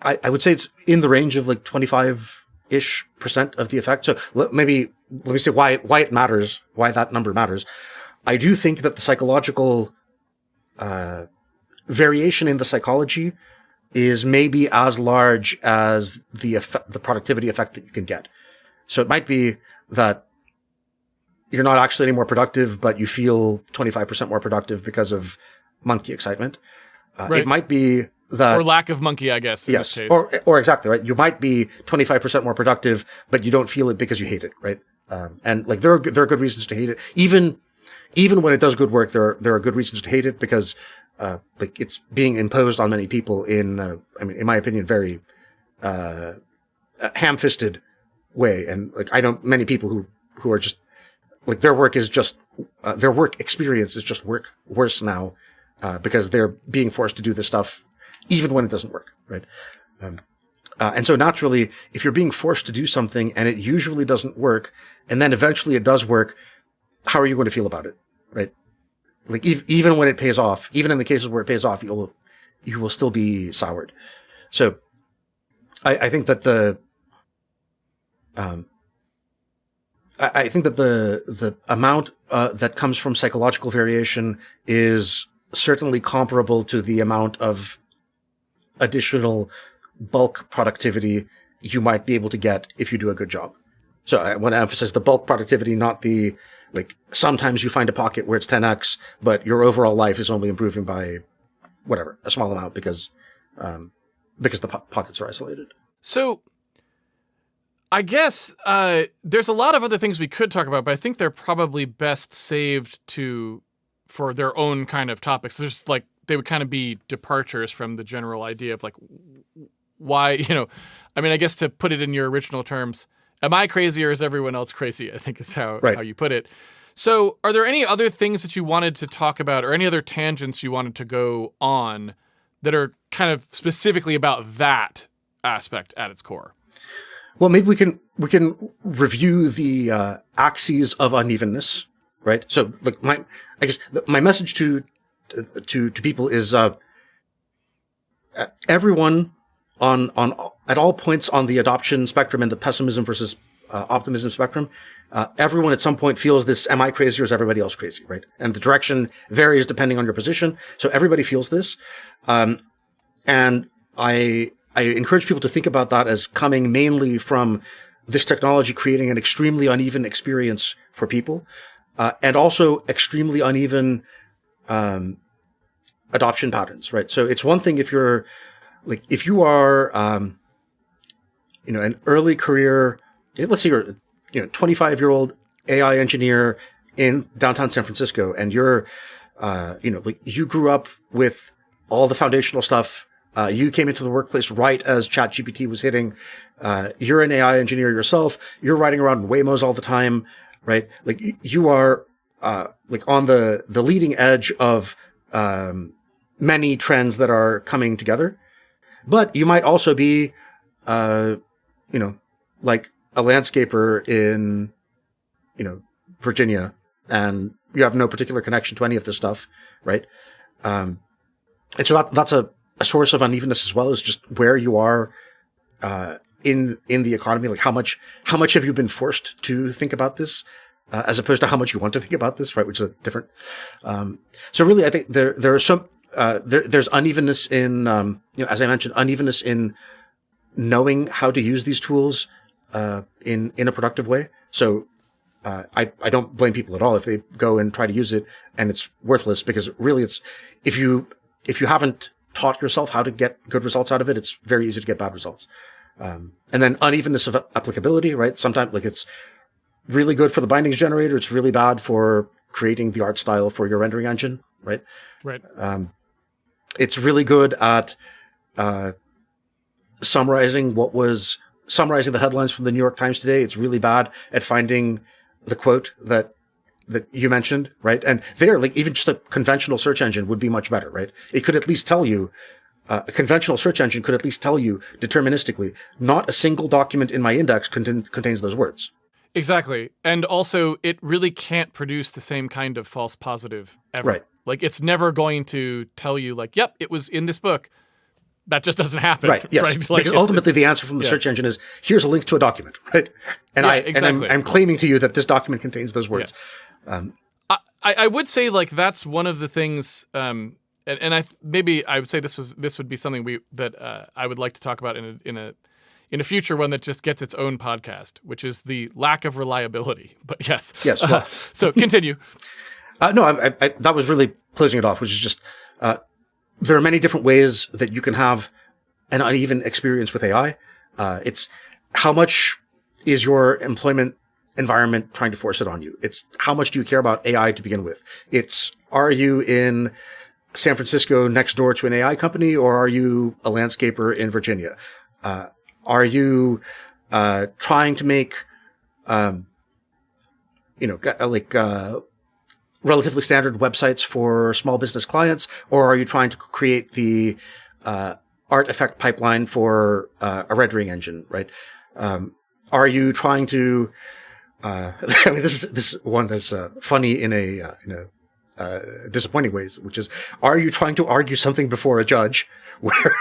I would say it's in the range of like 25-ish% of the effect. So let me say why it matters, why that number matters. I do think that the psychological variation in the psychology is maybe as large as the productivity effect that you can get. So it might be that you're not actually any more productive, but you feel 25% more productive because of monkey excitement. Right. It might be that, or lack of monkey, I guess. In yes, this case. or exactly right. You might be 25% more productive, but you don't feel it because you hate it, right? And like there are good reasons to hate it. Even when it does good work, there are good reasons to hate it because like it's being imposed on many people in my opinion, very ham-fisted way. And like I know many people who are just like their work experience is just worse now because they're being forced to do this stuff even when it doesn't work, right? And so naturally, if you're being forced to do something and it usually doesn't work, and then eventually it does work, how are you going to feel about it, right? Like even when it pays off, even in the cases where it pays off, you will still be soured. So I think that the amount that comes from psychological variation is certainly comparable to the amount of additional bulk productivity you might be able to get if you do a good job. So I want to emphasize the bulk productivity, not the, like, sometimes you find a pocket where it's 10x, but your overall life is only improving by whatever, a small amount because the pockets are isolated. So I guess there's a lot of other things we could talk about, but I think they're probably best saved for their own kind of topics. There's like, they would kind of be departures from the general idea of like why, I guess to put it in your original terms, am I crazy or is everyone else crazy? I think is how you put it. So are there any other things that you wanted to talk about or any other tangents you wanted to go on that are kind of specifically about that aspect at its core? Well, maybe we can review the axes of unevenness, right? So, like my message to people is everyone at all points on the adoption spectrum and the pessimism versus optimism spectrum, everyone at some point feels this: am I crazy or is everybody else crazy, right? And the direction varies depending on your position. So everybody feels this, and I encourage people to think about that as coming mainly from this technology creating an extremely uneven experience for people, and also extremely uneven adoption patterns, right? So it's one thing if you are, an early career, let's say you're, 25-year-old AI engineer in downtown San Francisco, and you're, you grew up with all the foundational stuff. You came into the workplace right as ChatGPT was hitting. You're an AI engineer yourself. You're riding around in Waymos all the time, right? Like you are, on the leading edge of, many trends that are coming together. But you might also be, like a landscaper in, Virginia, and you have no particular connection to any of this stuff, right? And so that's a source of unevenness as well, is just where you are in the economy. Like how much have you been forced to think about this, as opposed to how much you want to think about this, right? Which is different. So really, I think there are some. There's unevenness in, as I mentioned, unevenness in knowing how to use these tools in a productive way. So I don't blame people at all if they go and try to use it and it's worthless, because really it's if you haven't taught yourself how to get good results out of it, it's very easy to get bad results. And then unevenness of applicability, right? Sometimes like it's really good for the bindings generator, it's really bad for creating the art style for your rendering engine, right? Right. It's really good at summarizing the headlines from the New York Times today. It's really bad at finding the quote that you mentioned, right? And there, like, even just a conventional search engine would be much better, right? It could at least tell you, a conventional search engine could at least tell you deterministically, not a single document in my index contains those words. Exactly. And also, it really can't produce the same kind of false positive ever. Right. Like, it's never going to tell you, like, yep, it was in this book. That just doesn't happen. Right. Yes. Right? Like, because ultimately the answer from the search engine is, here's a link to a document, right? And exactly. I'm claiming to you that this document contains those words. Yeah. I would say, like, that's one of the things, and I would say this would be something that I would like to talk about in a future one that just gets its own podcast, which is the lack of reliability. But yes. Well, so continue. No, I that was really closing it off, which is just, there are many different ways that you can have an uneven experience with AI. It's how much is your employment environment trying to force it on you? It's how much do you care about AI to begin with? It's, are you in San Francisco next door to an AI company, or are you a landscaper in Virginia? Are you trying to make, relatively standard websites for small business clients, or are you trying to create the artifact pipeline for a rendering engine, right? Are you trying to I mean, this is one that's funny in a disappointing ways, which is, are you trying to argue something before a judge where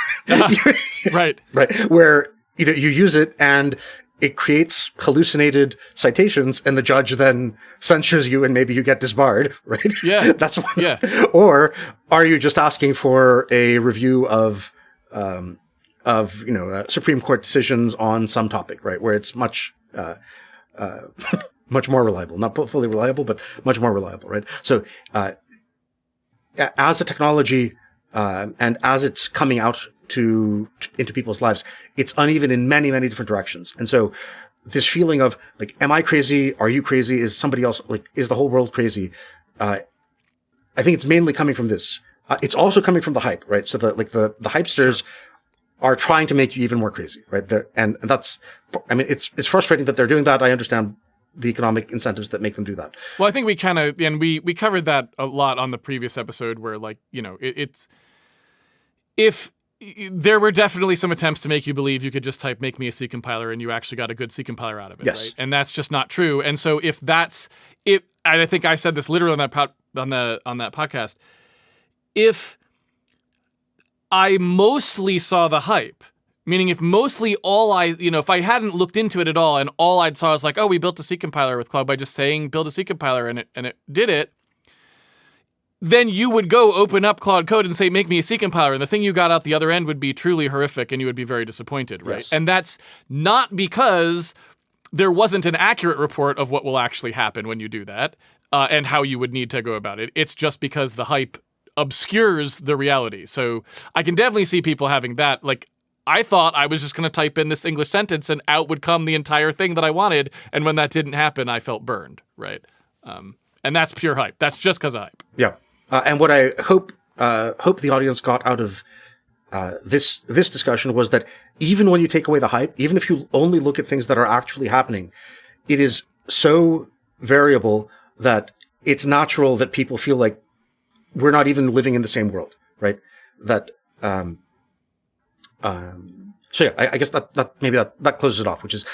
right where you use it and it creates hallucinated citations, and the judge then censures you, and maybe you get disbarred, right? Yeah, that's one. Yeah. Or are you just asking for a review of Supreme Court decisions on some topic, right, where it's much much more reliable, not fully reliable, but much more reliable, right? So, as a technology, and as it's coming out into people's lives, it's uneven in many, many different directions. And so this feeling of, like, am I crazy? Are you crazy? Is somebody else, like, is the whole world crazy? I think it's mainly coming from this. It's also coming from the hype, right? So the hypesters are trying to make you even more crazy, right? And that's, I mean, it's frustrating that they're doing that. I understand the economic incentives that make them do that. Well, I think we kind of, and we covered that a lot on the previous episode, where, like, it's, if there were definitely some attempts to make you believe you could just type "make me a C compiler" and you actually got a good C compiler out of it, yes. Right? And that's just not true. And so if that's it, and I think I said this literally on that podcast, if I mostly saw the hype, meaning if mostly all if I hadn't looked into it at all and all I'd saw was like, oh, we built a C compiler with Cloud by just saying build a C compiler, and it did it, then you would go open up Claude Code and say, make me a C compiler, and the thing you got out the other end would be truly horrific, and you would be very disappointed, right? Yes. And that's not because there wasn't an accurate report of what will actually happen when you do that, and how you would need to go about it. It's just because the hype obscures the reality. So I can definitely see people having that. Like, I thought I was just going to type in this English sentence and out would come the entire thing that I wanted, and when that didn't happen, I felt burned, right? And that's pure hype. That's just because of hype. Yeah. And what I hope the audience got out of this discussion was that even when you take away the hype, even if you only look at things that are actually happening, it is so variable that it's natural that people feel like we're not even living in the same world, right? That so yeah, I guess that closes it off, which is,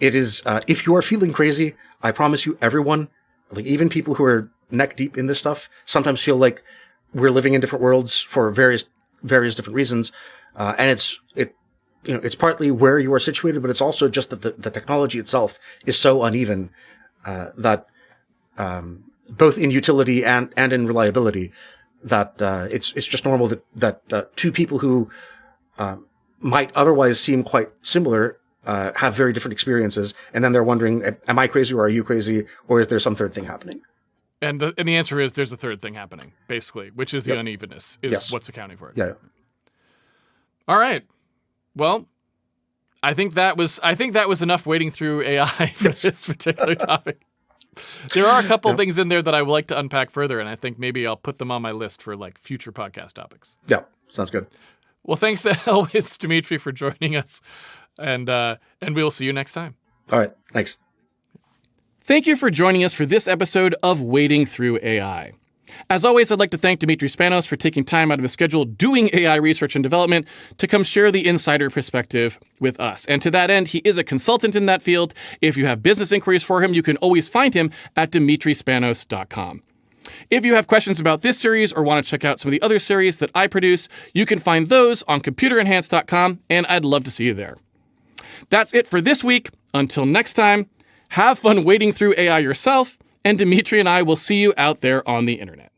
it is, if you are feeling crazy, I promise you, everyone, like, even people who are neck deep in this stuff, sometimes feel like we're living in different worlds for various different reasons. And it's partly where you are situated, but it's also just that the technology itself is so uneven, that, both in utility and in reliability, that, it's just normal that two people who, might otherwise seem quite similar, have very different experiences. And then they're wondering, am I crazy, or are you crazy, or is there some third thing happening? And the answer is there's a third thing happening, basically, which is the unevenness is what's accounting for it. Yeah. All right. Well, I think that was enough wading through AI for this particular topic. There are a couple things in there that I would like to unpack further, and I think maybe I'll put them on my list for, like, future podcast topics. Yeah. Sounds good. Well, thanks always, Demetri, for joining us. And we'll see you next time. All right. Thanks. Thank you for joining us for this episode of Wading Through AI. As always, I'd like to thank Demetri Spanos for taking time out of his schedule doing AI research and development to come share the insider perspective with us. And to that end, he is a consultant in that field. If you have business inquiries for him, you can always find him at demetrispanos.com. If you have questions about this series or want to check out some of the other series that I produce, you can find those on computerenhance.com, and I'd love to see you there. That's it for this week. Until next time, have fun wading through AI yourself, and Demetri and I will see you out there on the internet.